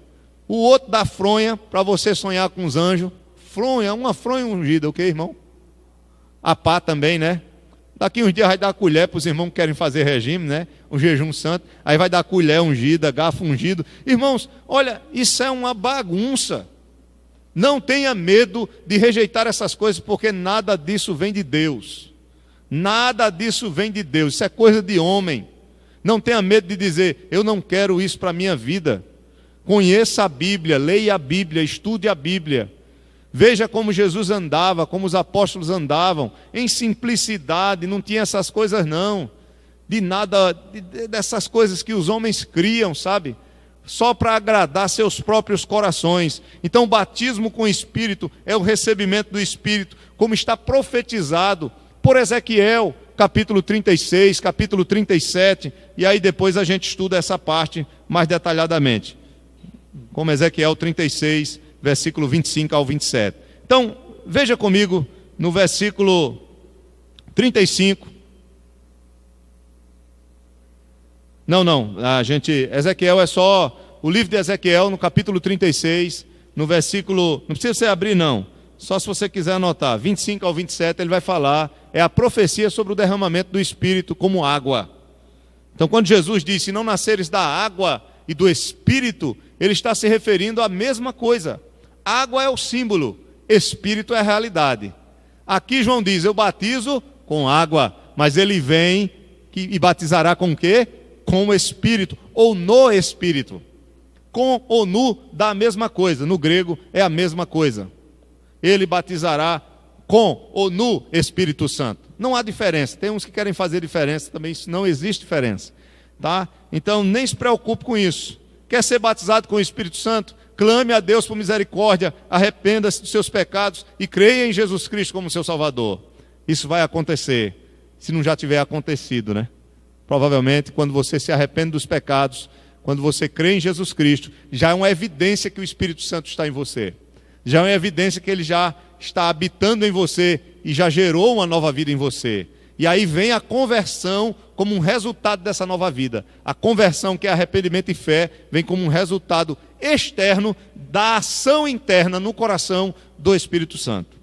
O outro dá fronha para você sonhar com os anjos. Fronha, uma fronha ungida, ok, irmão? A pá também, né? Daqui uns dias vai dar colher para os irmãos que querem fazer regime, né? Um jejum santo. Aí vai dar colher ungida, garfo ungido. Irmãos, olha, isso é uma bagunça. Não tenha medo de rejeitar essas coisas, porque nada disso vem de Deus. Nada disso vem de Deus. Isso é coisa de homem. Não tenha medo de dizer, eu não quero isso para a minha vida. Conheça a Bíblia, leia a Bíblia, estude a Bíblia. Veja como Jesus andava, como os apóstolos andavam, em simplicidade, não tinha essas coisas não, de nada, dessas coisas que os homens criam, sabe? Só para agradar seus próprios corações. Então o batismo com o Espírito é o recebimento do Espírito, como está profetizado por Ezequiel, capítulo 36, capítulo 37, e aí depois a gente estuda essa parte mais detalhadamente, como Ezequiel 36, versículo 25 ao 27. Então, veja comigo no versículo 35. Ezequiel é só o livro de Ezequiel, no capítulo 36, no versículo, não precisa você abrir não, só se você quiser anotar, 25 ao 27, ele vai falar, é a profecia sobre o derramamento do Espírito como água. Então, quando Jesus disse, se não nasceres da água e do Espírito, ele está se referindo à mesma coisa. Água é o símbolo, Espírito é a realidade. Aqui João diz, eu batizo com água, mas ele vem e batizará com o quê? Com o Espírito, ou no Espírito. Com ou no dá a mesma coisa, no grego é a mesma coisa. Ele batizará com ou no Espírito Santo. Não há diferença, tem uns que querem fazer diferença também, isso não existe diferença. Tá? Então nem se preocupe com isso. Quer ser batizado com o Espírito Santo? Clame a Deus por misericórdia, arrependa-se dos seus pecados e creia em Jesus Cristo como seu Salvador. Isso vai acontecer, se não já tiver acontecido, né? Provavelmente, quando você se arrepende dos pecados, quando você crê em Jesus Cristo, já é uma evidência que o Espírito Santo está em você. Já é uma evidência que ele já está habitando em você e já gerou uma nova vida em você. E aí vem a conversão como um resultado dessa nova vida. A conversão, que é arrependimento e fé, vem como um resultado externo da ação interna no coração do Espírito Santo.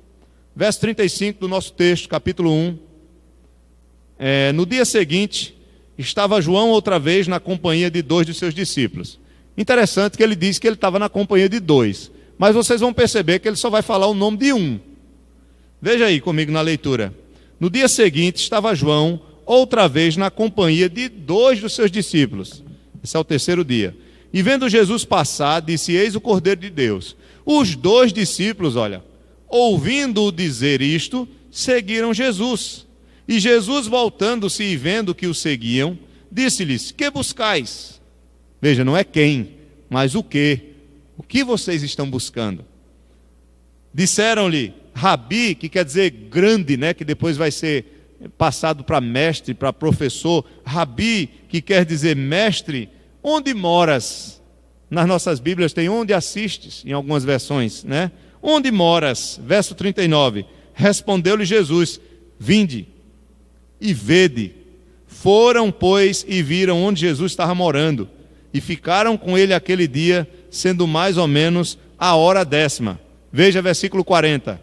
Verso 35 do nosso texto, capítulo 1. No dia seguinte, estava João outra vez na companhia de 2 de seus discípulos. Interessante que ele diz que ele estava na companhia de 2. Mas vocês vão perceber que ele só vai falar o nome de um. Veja aí comigo na leitura. No dia seguinte, estava João outra vez na companhia de 2 dos seus discípulos. Esse é o terceiro dia. E vendo Jesus passar, disse, eis o Cordeiro de Deus. Os 2 discípulos, olha, ouvindo-o dizer isto, seguiram Jesus. E Jesus, voltando-se e vendo que o seguiam, disse-lhes: que buscais? Veja, não é quem, mas o que. O que vocês estão buscando? Disseram-lhe: Rabi, que quer dizer grande, né? Que depois vai ser passado para mestre, para professor. Rabi, que quer dizer mestre, onde moras? Nas nossas Bíblias tem onde assistes, em algumas versões, né? Onde moras? Verso 39. Respondeu-lhe Jesus: vinde e vede. Foram, pois, e viram onde Jesus estava morando, e ficaram com ele aquele dia, sendo mais ou menos a hora 10ª. Veja versículo 40.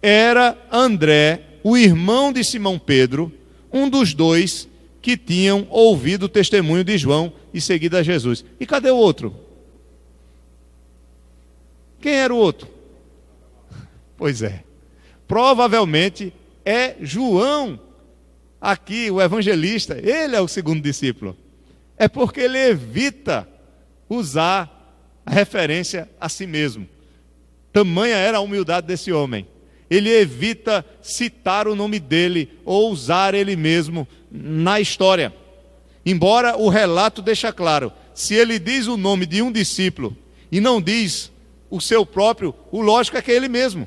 Era André, o irmão de Simão Pedro, um dos dois que tinham ouvido o testemunho de João e seguido a Jesus. E cadê o outro? Quem era o outro? Pois é, provavelmente é João, aqui o evangelista. Ele é o segundo discípulo. É porque ele evita usar a referência a si mesmo. Tamanha era a humildade desse homem. Ele evita citar o nome dele ou usar ele mesmo na história. Embora o relato deixe claro, se ele diz o nome de um discípulo e não diz o seu próprio, o lógico é que é ele mesmo.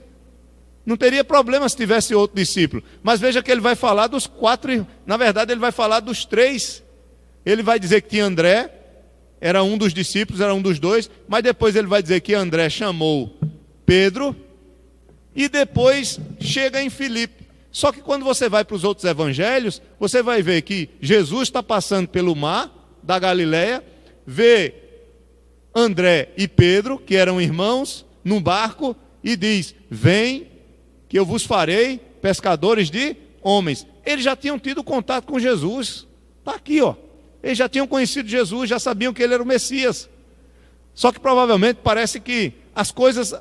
Não teria problema se tivesse outro discípulo. Mas veja que ele vai falar dos 4, na verdade ele vai falar dos 3. Ele vai dizer que tinha André, era um dos discípulos, era um dos 2, mas depois ele vai dizer que André chamou Pedro, e depois chega em Filipe. Só que quando você vai para os outros evangelhos, você vai ver que Jesus está passando pelo mar da Galileia, vê André e Pedro, que eram irmãos, num barco, e diz: vem, que eu vos farei pescadores de homens. Eles já tinham tido contato com Jesus. Está aqui, ó. Eles já tinham conhecido Jesus, já sabiam que ele era o Messias. Só que provavelmente parece que as coisas,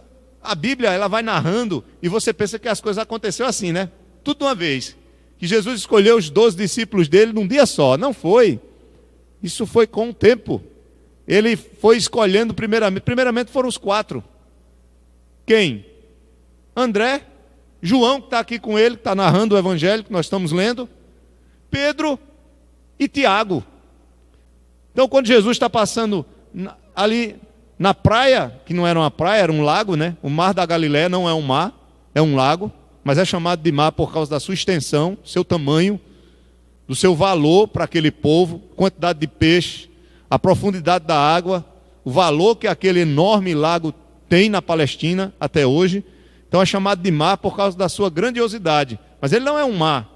a Bíblia, ela vai narrando, e você pensa que as coisas aconteceram assim, né? Tudo de uma vez. Que Jesus escolheu os 12 discípulos dele num dia só. Não foi. Isso foi com o tempo. Ele foi escolhendo primeiramente. Primeiramente foram os 4. Quem? André, João, que está aqui com ele, que está narrando o evangelho que nós estamos lendo, Pedro e Tiago. Então, quando Jesus está passando ali na praia, que não era uma praia, era um lago, né? O mar da Galileia não é um mar, é um lago, mas é chamado de mar por causa da sua extensão, seu tamanho, do seu valor para aquele povo, quantidade de peixe, a profundidade da água, o valor que aquele enorme lago tem na Palestina até hoje. Então é chamado de mar por causa da sua grandiosidade. Mas ele não é um mar.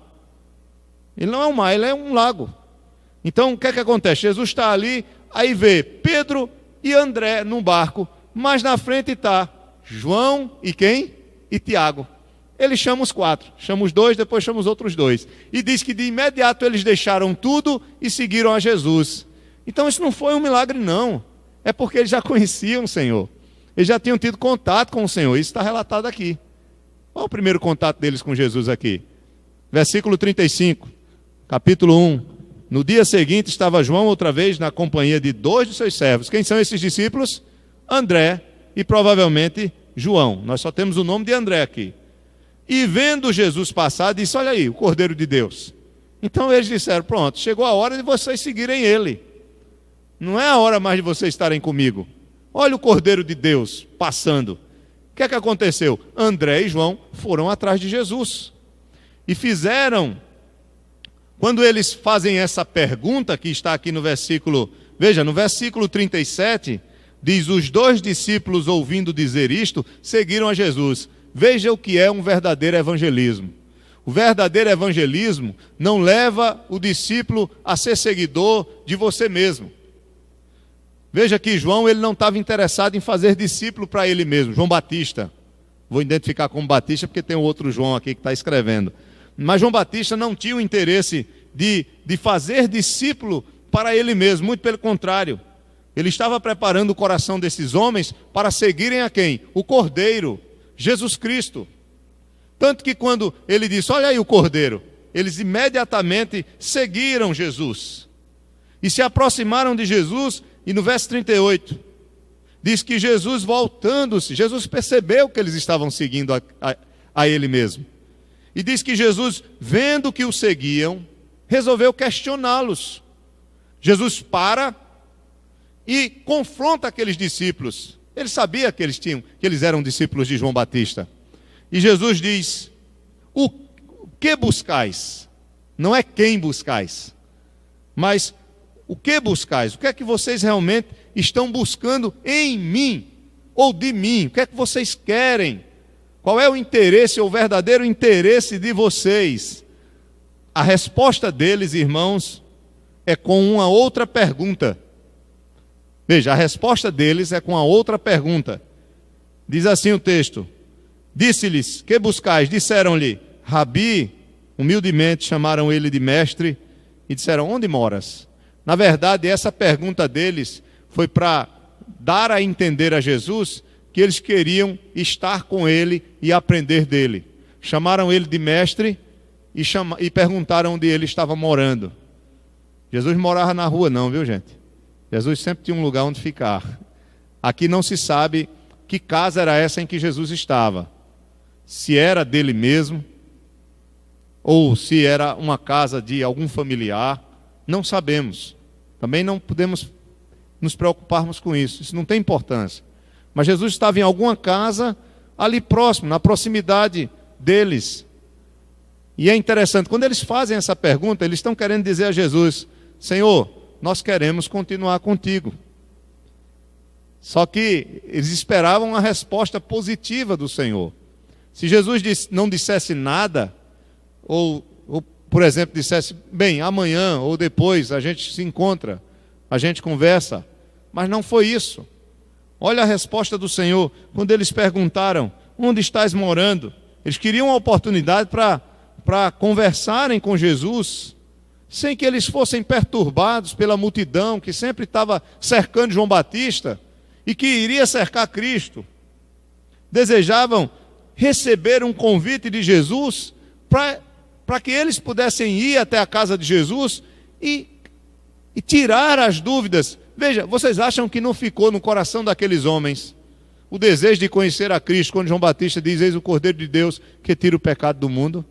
Ele não é um mar, ele é um lago. Então o que é que acontece? Jesus está ali, aí vê Pedro e André num barco, mas na frente está João e quem? E Tiago. Ele chama os 4, chama os 2, depois chama os outros 2. E diz que de imediato eles deixaram tudo e seguiram a Jesus. Então isso não foi um milagre não, é porque eles já conheciam o Senhor. Eles já tinham tido contato com o Senhor, isso está relatado aqui. Qual é o primeiro contato deles com Jesus aqui? Versículo 35, capítulo 1. No dia seguinte estava João outra vez na companhia de 2 de seus servos. Quem são esses discípulos? André e provavelmente João. Nós só temos o nome de André aqui. E vendo Jesus passar, disse: olha aí, o Cordeiro de Deus. Então eles disseram: pronto, chegou a hora de vocês seguirem ele. Não é a hora mais de vocês estarem comigo. Olha o Cordeiro de Deus passando. O que é que aconteceu? André e João foram atrás de Jesus. E fizeram, quando eles fazem essa pergunta, que está aqui no versículo, veja, no versículo 37, diz: os 2 discípulos, ouvindo dizer isto, seguiram a Jesus. Veja o que é um verdadeiro evangelismo. O verdadeiro evangelismo não leva o discípulo a ser seguidor de você mesmo. Veja que João, ele não estava interessado em fazer discípulo para ele mesmo. João Batista, vou identificar como Batista porque tem um outro João aqui que está escrevendo. Mas João Batista não tinha o interesse de fazer discípulo para ele mesmo, muito pelo contrário. Ele estava preparando o coração desses homens para seguirem a quem? O Cordeiro, Jesus Cristo. Tanto que quando ele disse: olha aí o Cordeiro, eles imediatamente seguiram Jesus. E se aproximaram de Jesus. E no verso 38, diz que Jesus voltando-se, Jesus percebeu que eles estavam seguindo a ele mesmo. E diz que Jesus, vendo que o seguiam, resolveu questioná-los. Jesus para e confronta aqueles discípulos. Ele sabia que eles eram discípulos de João Batista. E Jesus diz: o que buscais? Não é quem buscais, mas o que buscais? O que é que vocês realmente estão buscando em mim ou de mim? O que é que vocês querem? Qual é o interesse, o verdadeiro interesse de vocês? A resposta deles, irmãos, é com uma outra pergunta. Veja, a resposta deles é com a outra pergunta. Diz assim o texto: disse-lhes: que buscais? Disseram-lhe: Rabi. Humildemente chamaram ele de mestre e disseram: onde moras? Na verdade, essa pergunta deles foi para dar a entender a Jesus que eles queriam estar com ele e aprender dele. Chamaram ele de mestre e perguntaram onde ele estava morando. Jesus morava na rua não, viu, gente? Jesus sempre tinha um lugar onde ficar. Aqui não se sabe que casa era essa em que Jesus estava. Se era dele mesmo, ou se era uma casa de algum familiar, não sabemos. Também não podemos nos preocuparmos com isso. Isso não tem importância. Mas Jesus estava em alguma casa ali próximo, na proximidade deles. E é interessante, quando eles fazem essa pergunta, eles estão querendo dizer a Jesus: Senhor, nós queremos continuar contigo. Só que eles esperavam uma resposta positiva do Senhor. Se Jesus não dissesse nada, ou, por exemplo, dissesse: bem, amanhã ou depois a gente se encontra, a gente conversa. Mas não foi isso. Olha a resposta do Senhor, quando eles perguntaram: onde estás morando? Eles queriam uma oportunidade para conversarem com Jesus, sem que eles fossem perturbados pela multidão que sempre estava cercando João Batista e que iria cercar Cristo. Desejavam receber um convite de Jesus para que eles pudessem ir até a casa de Jesus e tirar as dúvidas. Veja, vocês acham que não ficou no coração daqueles homens o desejo de conhecer a Cristo, quando João Batista diz: eis o Cordeiro de Deus que tira o pecado do mundo?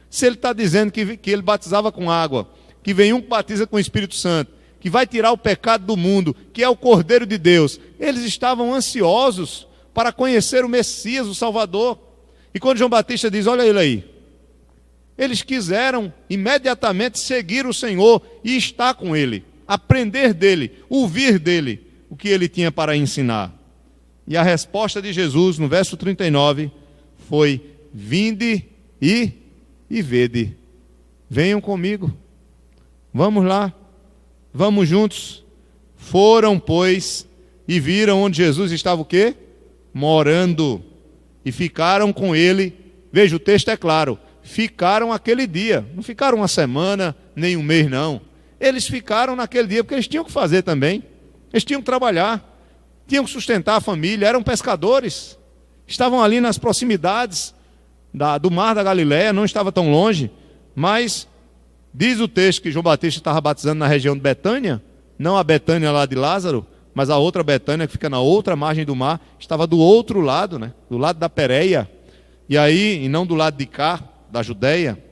Se ele está dizendo que ele batizava com água, que vem um que batiza com o Espírito Santo, que vai tirar o pecado do mundo, que é o Cordeiro de Deus, eles estavam ansiosos para conhecer o Messias, o Salvador. E quando João Batista diz: olha ele aí, eles quiseram imediatamente seguir o Senhor e estar com ele, aprender dele, ouvir dele o que ele tinha para ensinar. E a resposta de Jesus no verso 39 foi: vinde e vede. Venham comigo, vamos lá, vamos juntos. Foram, pois, e viram onde Jesus estava o quê? Morando. E ficaram com ele. Veja, o texto é claro: ficaram aquele dia, não ficaram uma semana, nem um mês não. Eles ficaram naquele dia porque eles tinham que fazer também. Eles tinham que trabalhar, tinham que sustentar a família, eram pescadores, estavam ali nas proximidades do mar da Galileia, não estava tão longe. Mas diz o texto que João Batista estava batizando na região de Betânia, não a Betânia lá de Lázaro, mas a outra Betânia que fica na outra margem do mar, estava do outro lado, né? Do lado da Pérea, e não do lado de cá, da Judéia,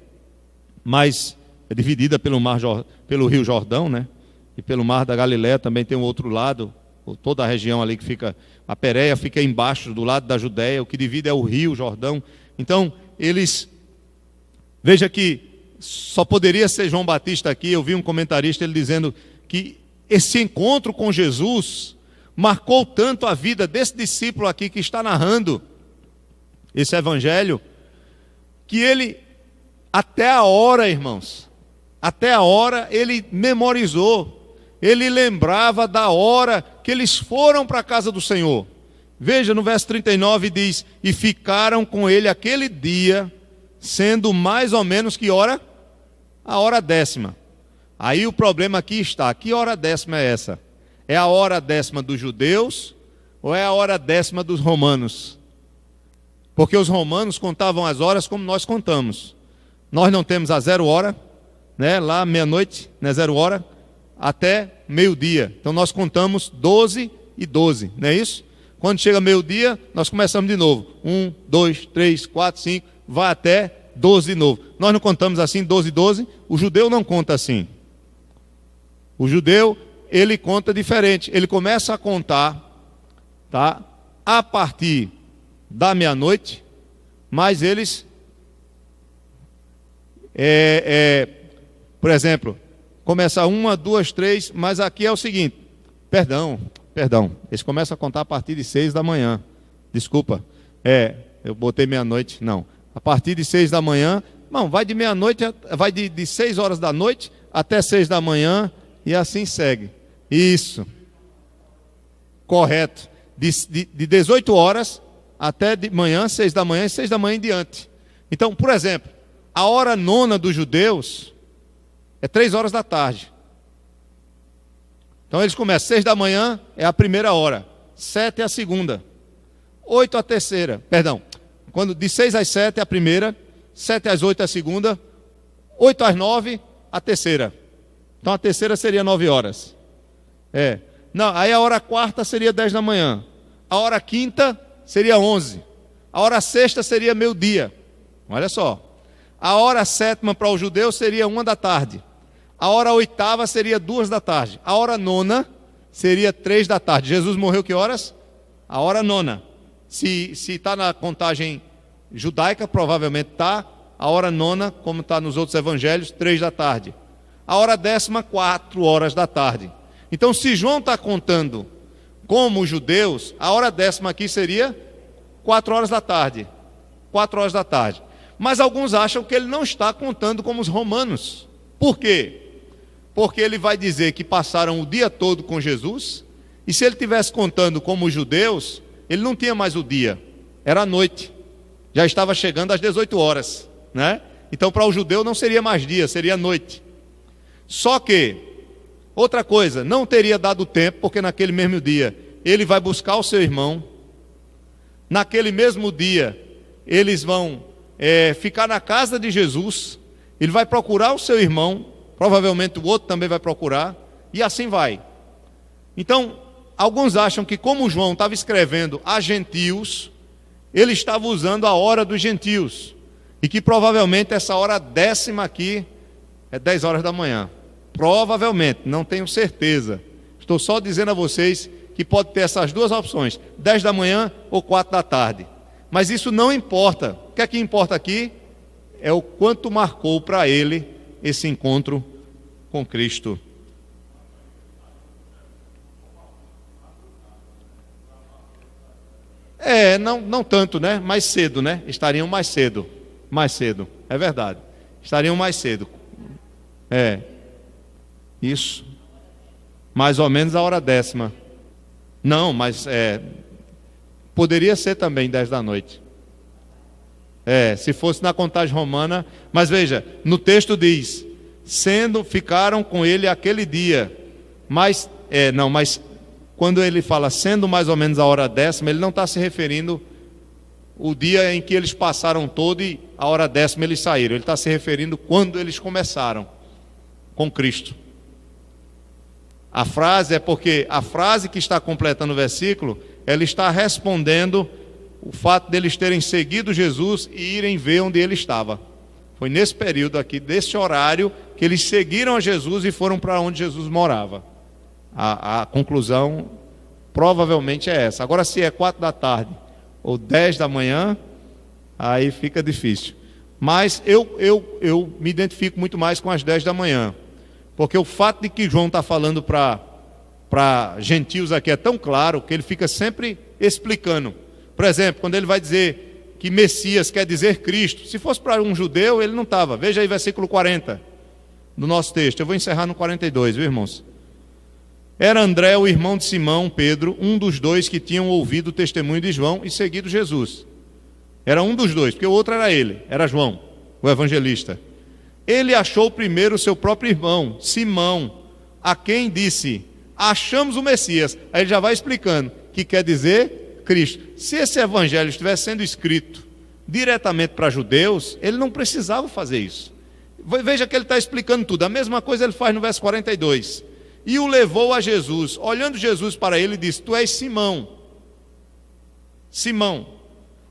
mas é dividida pelo rio Jordão, né? E pelo mar da Galileia também tem um outro lado, toda a região ali que fica, a Pérea fica embaixo, do lado da Judéia, o que divide é o rio Jordão. Então, veja que só poderia ser João Batista aqui. Eu vi um comentarista ele dizendo que esse encontro com Jesus marcou tanto a vida desse discípulo aqui que está narrando esse evangelho, que ele, até a hora, irmãos, até a hora ele memorizou, ele lembrava da hora que eles foram para a casa do Senhor. Veja, no verso 39 diz: e ficaram com ele aquele dia, sendo mais ou menos que hora? A hora 10ª. Aí o problema aqui está: que hora 10ª é essa? É a hora 10ª dos judeus ou é a hora 10ª dos romanos? Porque os romanos contavam as horas como nós contamos. Nós não temos a 0 hora, né? Lá meia-noite, né? 0 hora, até meio-dia. Então nós contamos 12 e 12, não é isso? Quando chega meio-dia, nós começamos de novo. 1, 2, 3, 4, 5, vai até 12 de novo. Nós não contamos assim, 12, 12. O judeu não conta assim. O judeu, ele conta diferente. Ele começa a contar, tá, a partir da meia-noite, mas eles, por exemplo, começa 1, 2, 3, mas aqui é o seguinte, perdão, eles começam a contar a partir de 6 da manhã, desculpa, eu botei meia-noite, não, a partir de 6 da manhã, não, vai de meia-noite, vai de 6 horas da noite até 6 da manhã, e assim segue, isso, correto, de 18 horas até de manhã, 6 da manhã e 6 da manhã em diante. Então, por exemplo, a hora nona dos judeus é 3 horas da tarde. Então eles começam, 6 da manhã é a primeira hora, 7 é a segunda, 8 a terceira, perdão, quando de 6 às 7 é a primeira, 7 às 8 é a segunda, 8 às 9 a terceira. Então a terceira seria 9 horas. Não, aí a hora quarta seria 10 da manhã. A hora quinta seria 11. A hora sexta seria meio-dia. Olha só. A hora sétima para o judeu seria 1 da tarde. A hora oitava seria 2 da tarde. A hora nona seria 3 da tarde. Jesus morreu que horas? A hora nona. Se está na contagem judaica, provavelmente está. A hora nona, como está nos outros evangelhos, 3 da tarde. A hora décima, 4 horas da tarde. Então, se João está contando como os judeus, a hora décima aqui seria 4 horas da tarde. 4 horas da tarde. Mas alguns acham que ele não está contando como os romanos. Por quê? Porque ele vai dizer que passaram o dia todo com Jesus, e se ele estivesse contando como os judeus, ele não tinha mais o dia, era a noite. Já estava chegando às 18 horas, né? Então, para o judeu não seria mais dia, seria noite. Só que, outra coisa, não teria dado tempo, porque naquele mesmo dia ele vai buscar o seu irmão. Naquele mesmo dia eles vão ficar na casa de Jesus. Ele vai procurar o seu irmão, provavelmente o outro também vai procurar, e assim vai. Então, alguns acham que como João estava escrevendo a gentios, ele estava usando a hora dos gentios, e que provavelmente essa hora décima aqui é 10 horas da manhã. Provavelmente, não tenho certeza. Estou só dizendo a vocês que pode ter essas duas opções, 10 da manhã ou 4 da tarde. Mas isso não importa. O que é que importa aqui? É o quanto marcou para ele esse encontro com Cristo. Não tanto, né? Mais cedo, né? Estariam mais cedo. Mais cedo, é verdade. Estariam mais cedo. Isso. Mais ou menos a hora décima. Não, mas poderia ser também 10 da noite. Se fosse na contagem romana. Mas veja, no texto diz: ficaram com ele aquele dia. Mas quando ele fala sendo mais ou menos a hora décima, ele não está se referindo o dia em que eles passaram todo e a hora décima eles saíram. Ele está se referindo quando eles começaram com Cristo. A frase é porque a frase que está completando o versículo, ela está respondendo o fato deles terem seguido Jesus e irem ver onde ele estava. Foi nesse período aqui, desse horário, que eles seguiram a Jesus e foram para onde Jesus morava. A conclusão provavelmente é essa. Agora, se é 4 da tarde ou 10 da manhã, aí fica difícil. Mas eu me identifico muito mais com as 10 da manhã. Porque o fato de que João está falando para gentios aqui é tão claro que ele fica sempre explicando. Por exemplo, quando ele vai dizer que Messias quer dizer Cristo, se fosse para um judeu, ele não estava. Veja aí versículo 40 do nosso texto. Eu vou encerrar no 42, viu, irmãos? Era André, o irmão de Simão, Pedro, um dos dois que tinham ouvido o testemunho de João e seguido Jesus. Era um dos dois, porque o outro era ele, era João, o evangelista. Ele achou primeiro o seu próprio irmão, Simão, a quem disse: achamos o Messias. Aí ele já vai explicando, que quer dizer Cristo. Se esse evangelho estivesse sendo escrito diretamente para judeus, ele não precisava fazer isso. Veja que ele está explicando tudo. A mesma coisa ele faz no verso 42. E o levou a Jesus. Olhando Jesus para ele, disse: tu és Simão, Simão,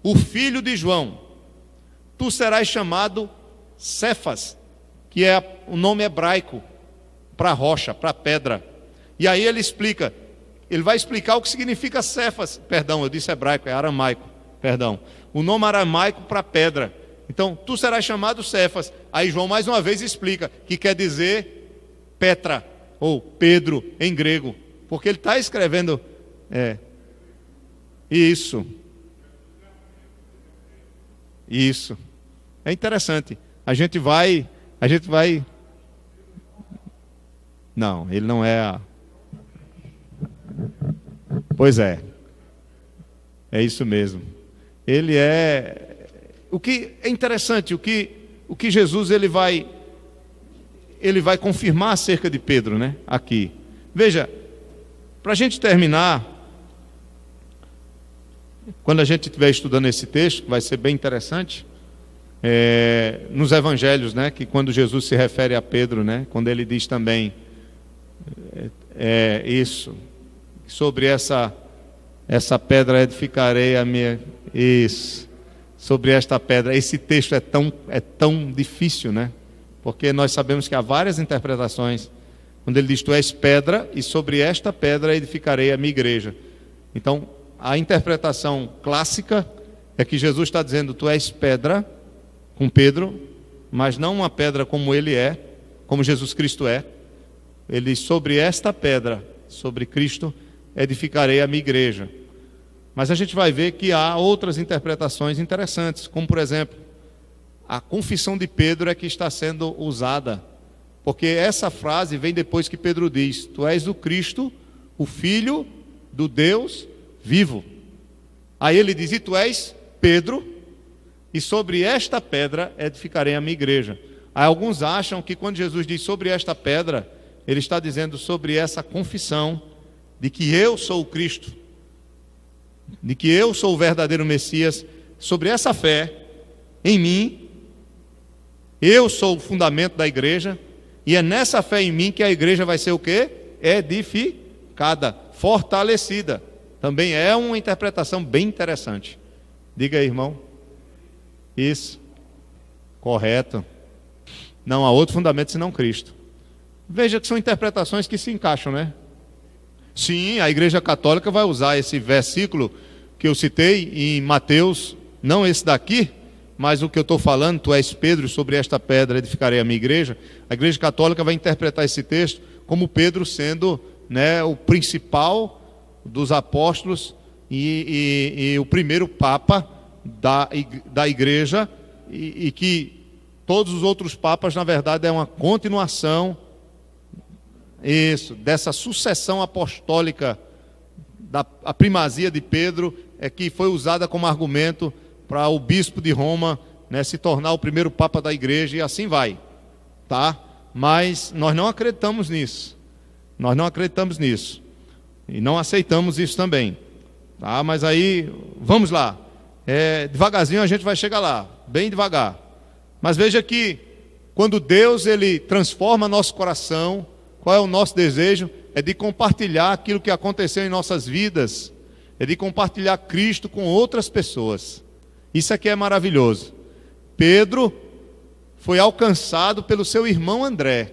o filho de João. tu serás chamado Cefas, que é o nome hebraico para rocha, para pedra. E aí ele vai explicar o que significa Cefas. Perdão, eu disse hebraico, é aramaico, perdão. O nome aramaico para pedra. Então, tu serás chamado Cefas. Aí João mais uma vez explica, que quer dizer Petra, ou Pedro em grego. Porque ele está escrevendo, isso. É interessante. A gente vai... Não, ele não é Pois é. É isso mesmo. Ele é... O que é interessante, o que Jesus ele vai confirmar acerca de Pedro, né? Aqui. Veja, para a gente terminar, quando a gente estiver estudando esse texto, que vai ser bem interessante, nos evangelhos, né? Que quando Jesus se refere a Pedro, né? Quando ele diz também isso, sobre essa pedra edificarei a minha... Isso. Sobre esta pedra, esse texto é tão difícil, né? Porque nós sabemos que há várias interpretações, quando ele diz, tu és pedra, e sobre esta pedra edificarei a minha igreja. Então, a interpretação clássica é que Jesus está dizendo, tu és pedra, com Pedro, mas não uma pedra como ele é, como Jesus Cristo é. Ele diz, sobre esta pedra, sobre Cristo, edificarei a minha igreja. Mas a gente vai ver que há outras interpretações interessantes, como por exemplo, a confissão de Pedro é que está sendo usada, porque essa frase vem depois que Pedro diz, tu és o Cristo, o Filho do Deus vivo. Aí ele diz, e tu és Pedro, e sobre esta pedra edificarei a minha igreja. Aí alguns acham que quando Jesus diz sobre esta pedra, ele está dizendo sobre essa confissão de que eu sou o Cristo, de que eu sou o verdadeiro Messias, sobre essa fé em mim, eu sou o fundamento da igreja, e é nessa fé em mim que a igreja vai ser o quê? Edificada, fortalecida. Também é uma interpretação bem interessante. Diga aí, irmão. Isso. Correto. Não há outro fundamento senão Cristo. Veja que são interpretações que se encaixam, né? Sim, a Igreja Católica vai usar esse versículo que eu citei em Mateus, não esse daqui, mas o que eu estou falando, tu és Pedro, sobre esta pedra edificarei a minha igreja. A Igreja Católica vai interpretar esse texto como Pedro sendo, né, o principal dos apóstolos e o primeiro Papa da Igreja, e que todos os outros papas, na verdade, é uma continuação dessa sucessão apostólica, a primazia de Pedro, que foi usada como argumento para o bispo de Roma, né, se tornar o primeiro papa da igreja, e assim vai, tá? Mas nós não acreditamos nisso, e não aceitamos isso também, tá? Mas aí, vamos lá, devagarzinho a gente vai chegar lá, bem devagar. Mas veja que quando Deus ele transforma nosso coração, qual é o nosso desejo? É de compartilhar aquilo que aconteceu em nossas vidas, é de compartilhar Cristo com outras pessoas. Isso aqui é maravilhoso. Pedro foi alcançado pelo seu irmão André.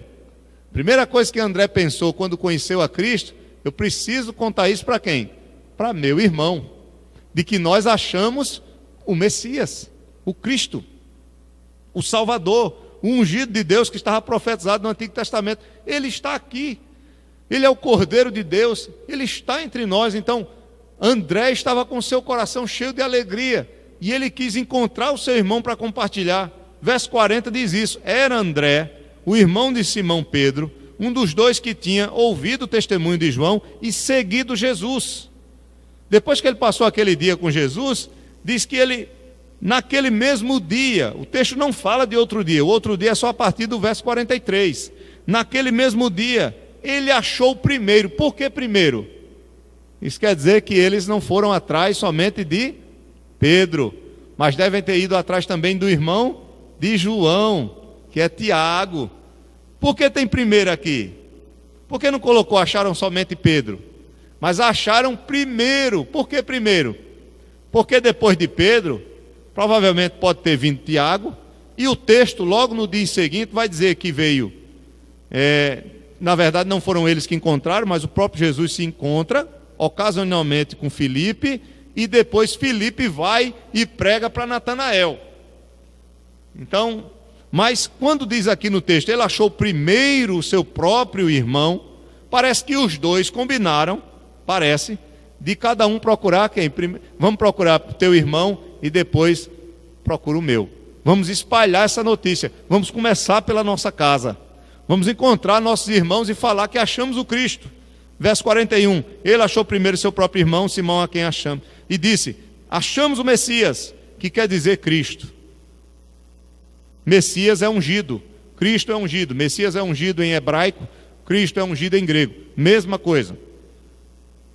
Primeira coisa que André pensou quando conheceu a Cristo, eu preciso contar isso para quem? Para meu irmão, de que nós achamos o Messias, o Cristo, o Salvador, o ungido de Deus que estava profetizado no Antigo Testamento. Ele está aqui, ele é o Cordeiro de Deus, ele está entre nós. Então André estava com seu coração cheio de alegria, e ele quis encontrar o seu irmão para compartilhar. Verso 40 diz isso, era André, o irmão de Simão Pedro, um dos dois que tinha ouvido o testemunho de João e seguido Jesus. Depois que ele passou aquele dia com Jesus, diz que ele, naquele mesmo dia, o texto não fala de outro dia, o outro dia é só a partir do verso 43. Naquele mesmo dia, ele achou primeiro. Por que primeiro? Isso quer dizer que eles não foram atrás somente de Pedro, mas devem ter ido atrás também do irmão de João, que é Tiago. Por que tem primeiro aqui? Por que não colocou, acharam somente Pedro? Mas acharam primeiro. Por que primeiro? Porque depois de Pedro, provavelmente pode ter vindo Tiago, e o texto logo no dia seguinte vai dizer que veio, na verdade não foram eles que encontraram, mas o próprio Jesus se encontra ocasionalmente com Filipe, e depois Filipe vai e prega para Natanael. Então, mas quando diz aqui no texto, ele achou primeiro o seu próprio irmão, parece que os dois combinaram, de cada um procurar quem? Vamos procurar o teu irmão e depois procura o meu. Vamos espalhar essa notícia, vamos começar pela nossa casa. Vamos encontrar nossos irmãos e falar que achamos o Cristo. Verso 41, ele achou primeiro seu próprio irmão, Simão, a quem achamos, e disse, achamos o Messias, que quer dizer Cristo. Messias é ungido, Cristo é ungido, Messias é ungido em hebraico, Cristo é ungido em grego, mesma coisa.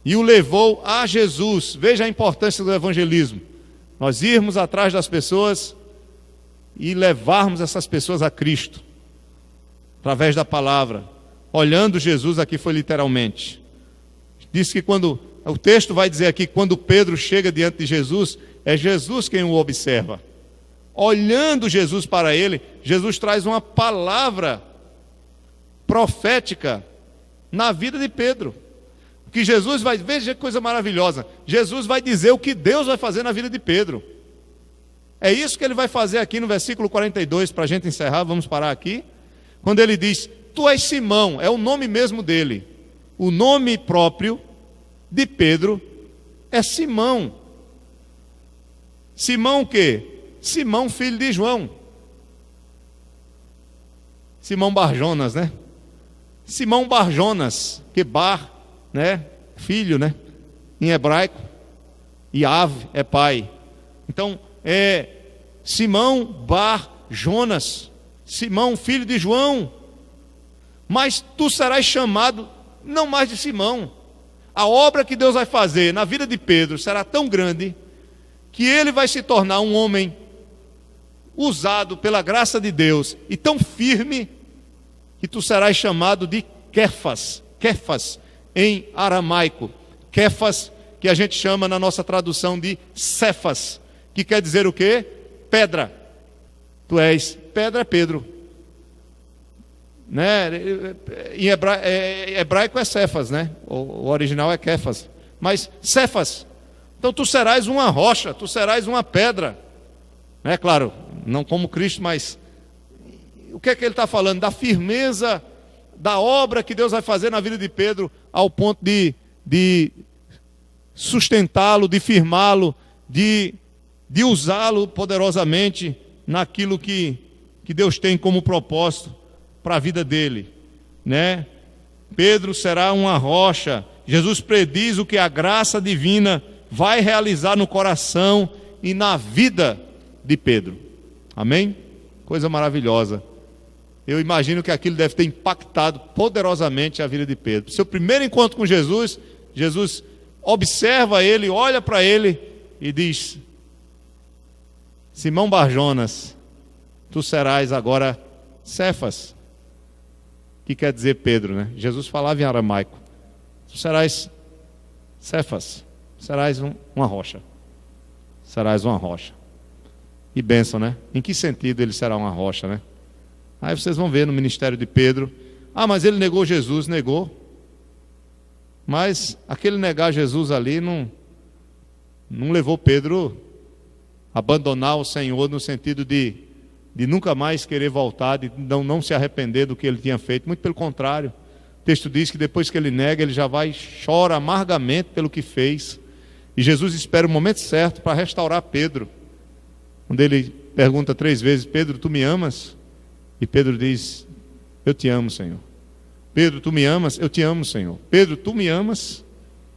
E o levou a Jesus. Veja a importância do evangelismo, nós irmos atrás das pessoas e levarmos essas pessoas a Cristo, através da palavra, olhando Jesus. Aqui foi literalmente, diz que quando, o texto vai dizer aqui, quando Pedro chega diante de Jesus, é Jesus quem o observa, olhando Jesus para ele, Jesus traz uma palavra profética na vida de Pedro, que Jesus vai, veja que coisa maravilhosa, Jesus vai dizer o que Deus vai fazer na vida de Pedro. É isso que ele vai fazer aqui no versículo 42, para a gente encerrar, vamos parar aqui, quando ele diz, tu és Simão, é o nome mesmo dele, o nome próprio de Pedro é Simão. Simão o quê? Simão, filho de João. Simão Barjonas, né? Simão Barjonas, que Bar, né? Filho, né? Em hebraico. E Ave é pai. Então, é Simão Barjonas. Simão, filho de João. Mas tu serás chamado não mais de Simão. A obra que Deus vai fazer na vida de Pedro será tão grande que ele vai se tornar um homem usado pela graça de Deus e tão firme que tu serás chamado de Kefas. Kefas em aramaico. Kefas, que a gente chama na nossa tradução de Cefas, que quer dizer o quê? Pedra. Tu és pedra, Pedro. Né? Em hebraico é Cefas, né? O original é Kefas. Mas Cefas. Então tu serás uma rocha, tu serás uma pedra. É claro, não como Cristo, mas o que é que ele está falando? Da firmeza da obra que Deus vai fazer na vida de Pedro, ao ponto de sustentá-lo, de firmá-lo, de usá-lo poderosamente naquilo que Deus tem como propósito para a vida dele, né? Pedro será uma rocha. Jesus prediz o que a graça divina vai realizar no coração e na vida de Pedro. Amém? Coisa maravilhosa. Eu imagino que aquilo deve ter impactado poderosamente a vida de Pedro. Seu primeiro encontro com Jesus, Jesus observa ele, olha para ele e diz, Simão Barjonas, tu serás agora Cefas, que quer dizer Pedro, né? Jesus falava em aramaico. Tu serás Cefas, serás uma rocha. Serás uma rocha. E bênção, né? Em que sentido ele será uma rocha, né? Aí vocês vão ver no ministério de Pedro. Ah, mas ele negou Jesus, negou. Mas aquele negar Jesus ali não levou Pedro a abandonar o Senhor no sentido de nunca mais querer voltar, de não se arrepender do que ele tinha feito. Muito pelo contrário. O texto diz que depois que ele nega, ele já vai, chora amargamente pelo que fez. E Jesus espera o momento certo para restaurar Pedro. Quando ele pergunta 3 vezes, Pedro, tu me amas? E Pedro diz, eu te amo, Senhor. Pedro, tu me amas? Eu te amo, Senhor. Pedro, tu me amas?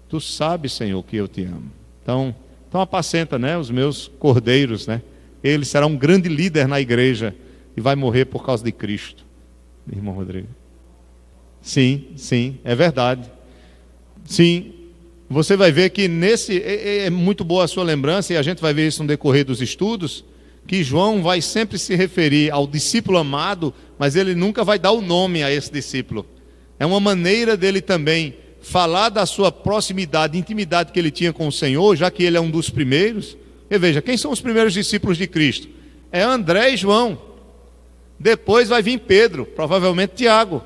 Tu sabes, Senhor, que eu te amo. Então apacenta, né, os meus cordeiros, né? Ele será um grande líder na igreja e vai morrer por causa de Cristo. Irmão Rodrigo. Sim, é verdade. Sim, você vai ver que é muito boa a sua lembrança, e a gente vai ver isso no decorrer dos estudos, que João vai sempre se referir ao discípulo amado, mas ele nunca vai dar o nome a esse discípulo. É uma maneira dele também falar da sua proximidade, intimidade que ele tinha com o Senhor, já que ele é um dos primeiros, E veja, quem são os primeiros discípulos de Cristo? É André e João. Depois vai vir Pedro, provavelmente Tiago.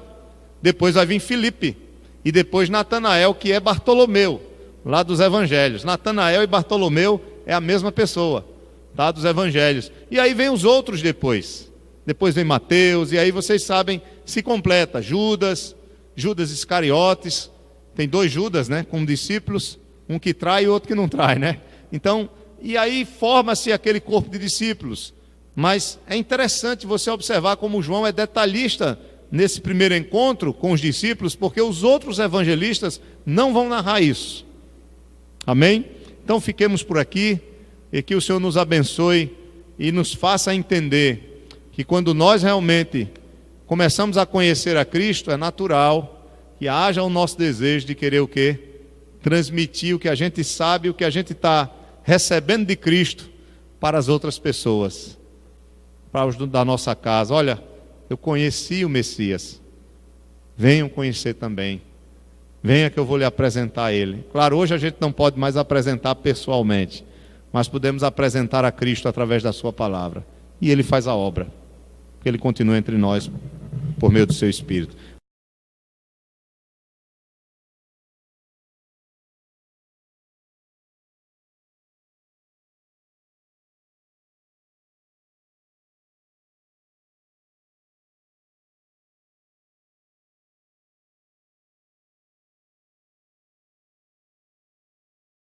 Depois vai vir Filipe. E depois Natanael, que é Bartolomeu, lá dos evangelhos. Natanael e Bartolomeu é a mesma pessoa, tá? Dos evangelhos. E aí vem os outros depois. Depois vem Mateus, e aí vocês sabem, se completa. Judas Iscariotes. Tem 2 Judas, né, como discípulos. Um que trai e outro que não trai, né? Então, e aí forma-se aquele corpo de discípulos. Mas é interessante você observar como João é detalhista nesse primeiro encontro com os discípulos, porque os outros evangelistas não vão narrar isso. Amém? Então fiquemos por aqui, e que o Senhor nos abençoe e nos faça entender que quando nós realmente começamos a conhecer a Cristo, é natural que haja o nosso desejo de querer o quê? Transmitir o que a gente sabe, o que a gente está recebendo de Cristo para as outras pessoas, para os da nossa casa. Olha, eu conheci o Messias, venham conhecer também, venha que eu vou lhe apresentar Ele. Claro, hoje a gente não pode mais apresentar pessoalmente, mas podemos apresentar a Cristo através da sua palavra, e Ele faz a obra, que Ele continua entre nós por meio do seu Espírito.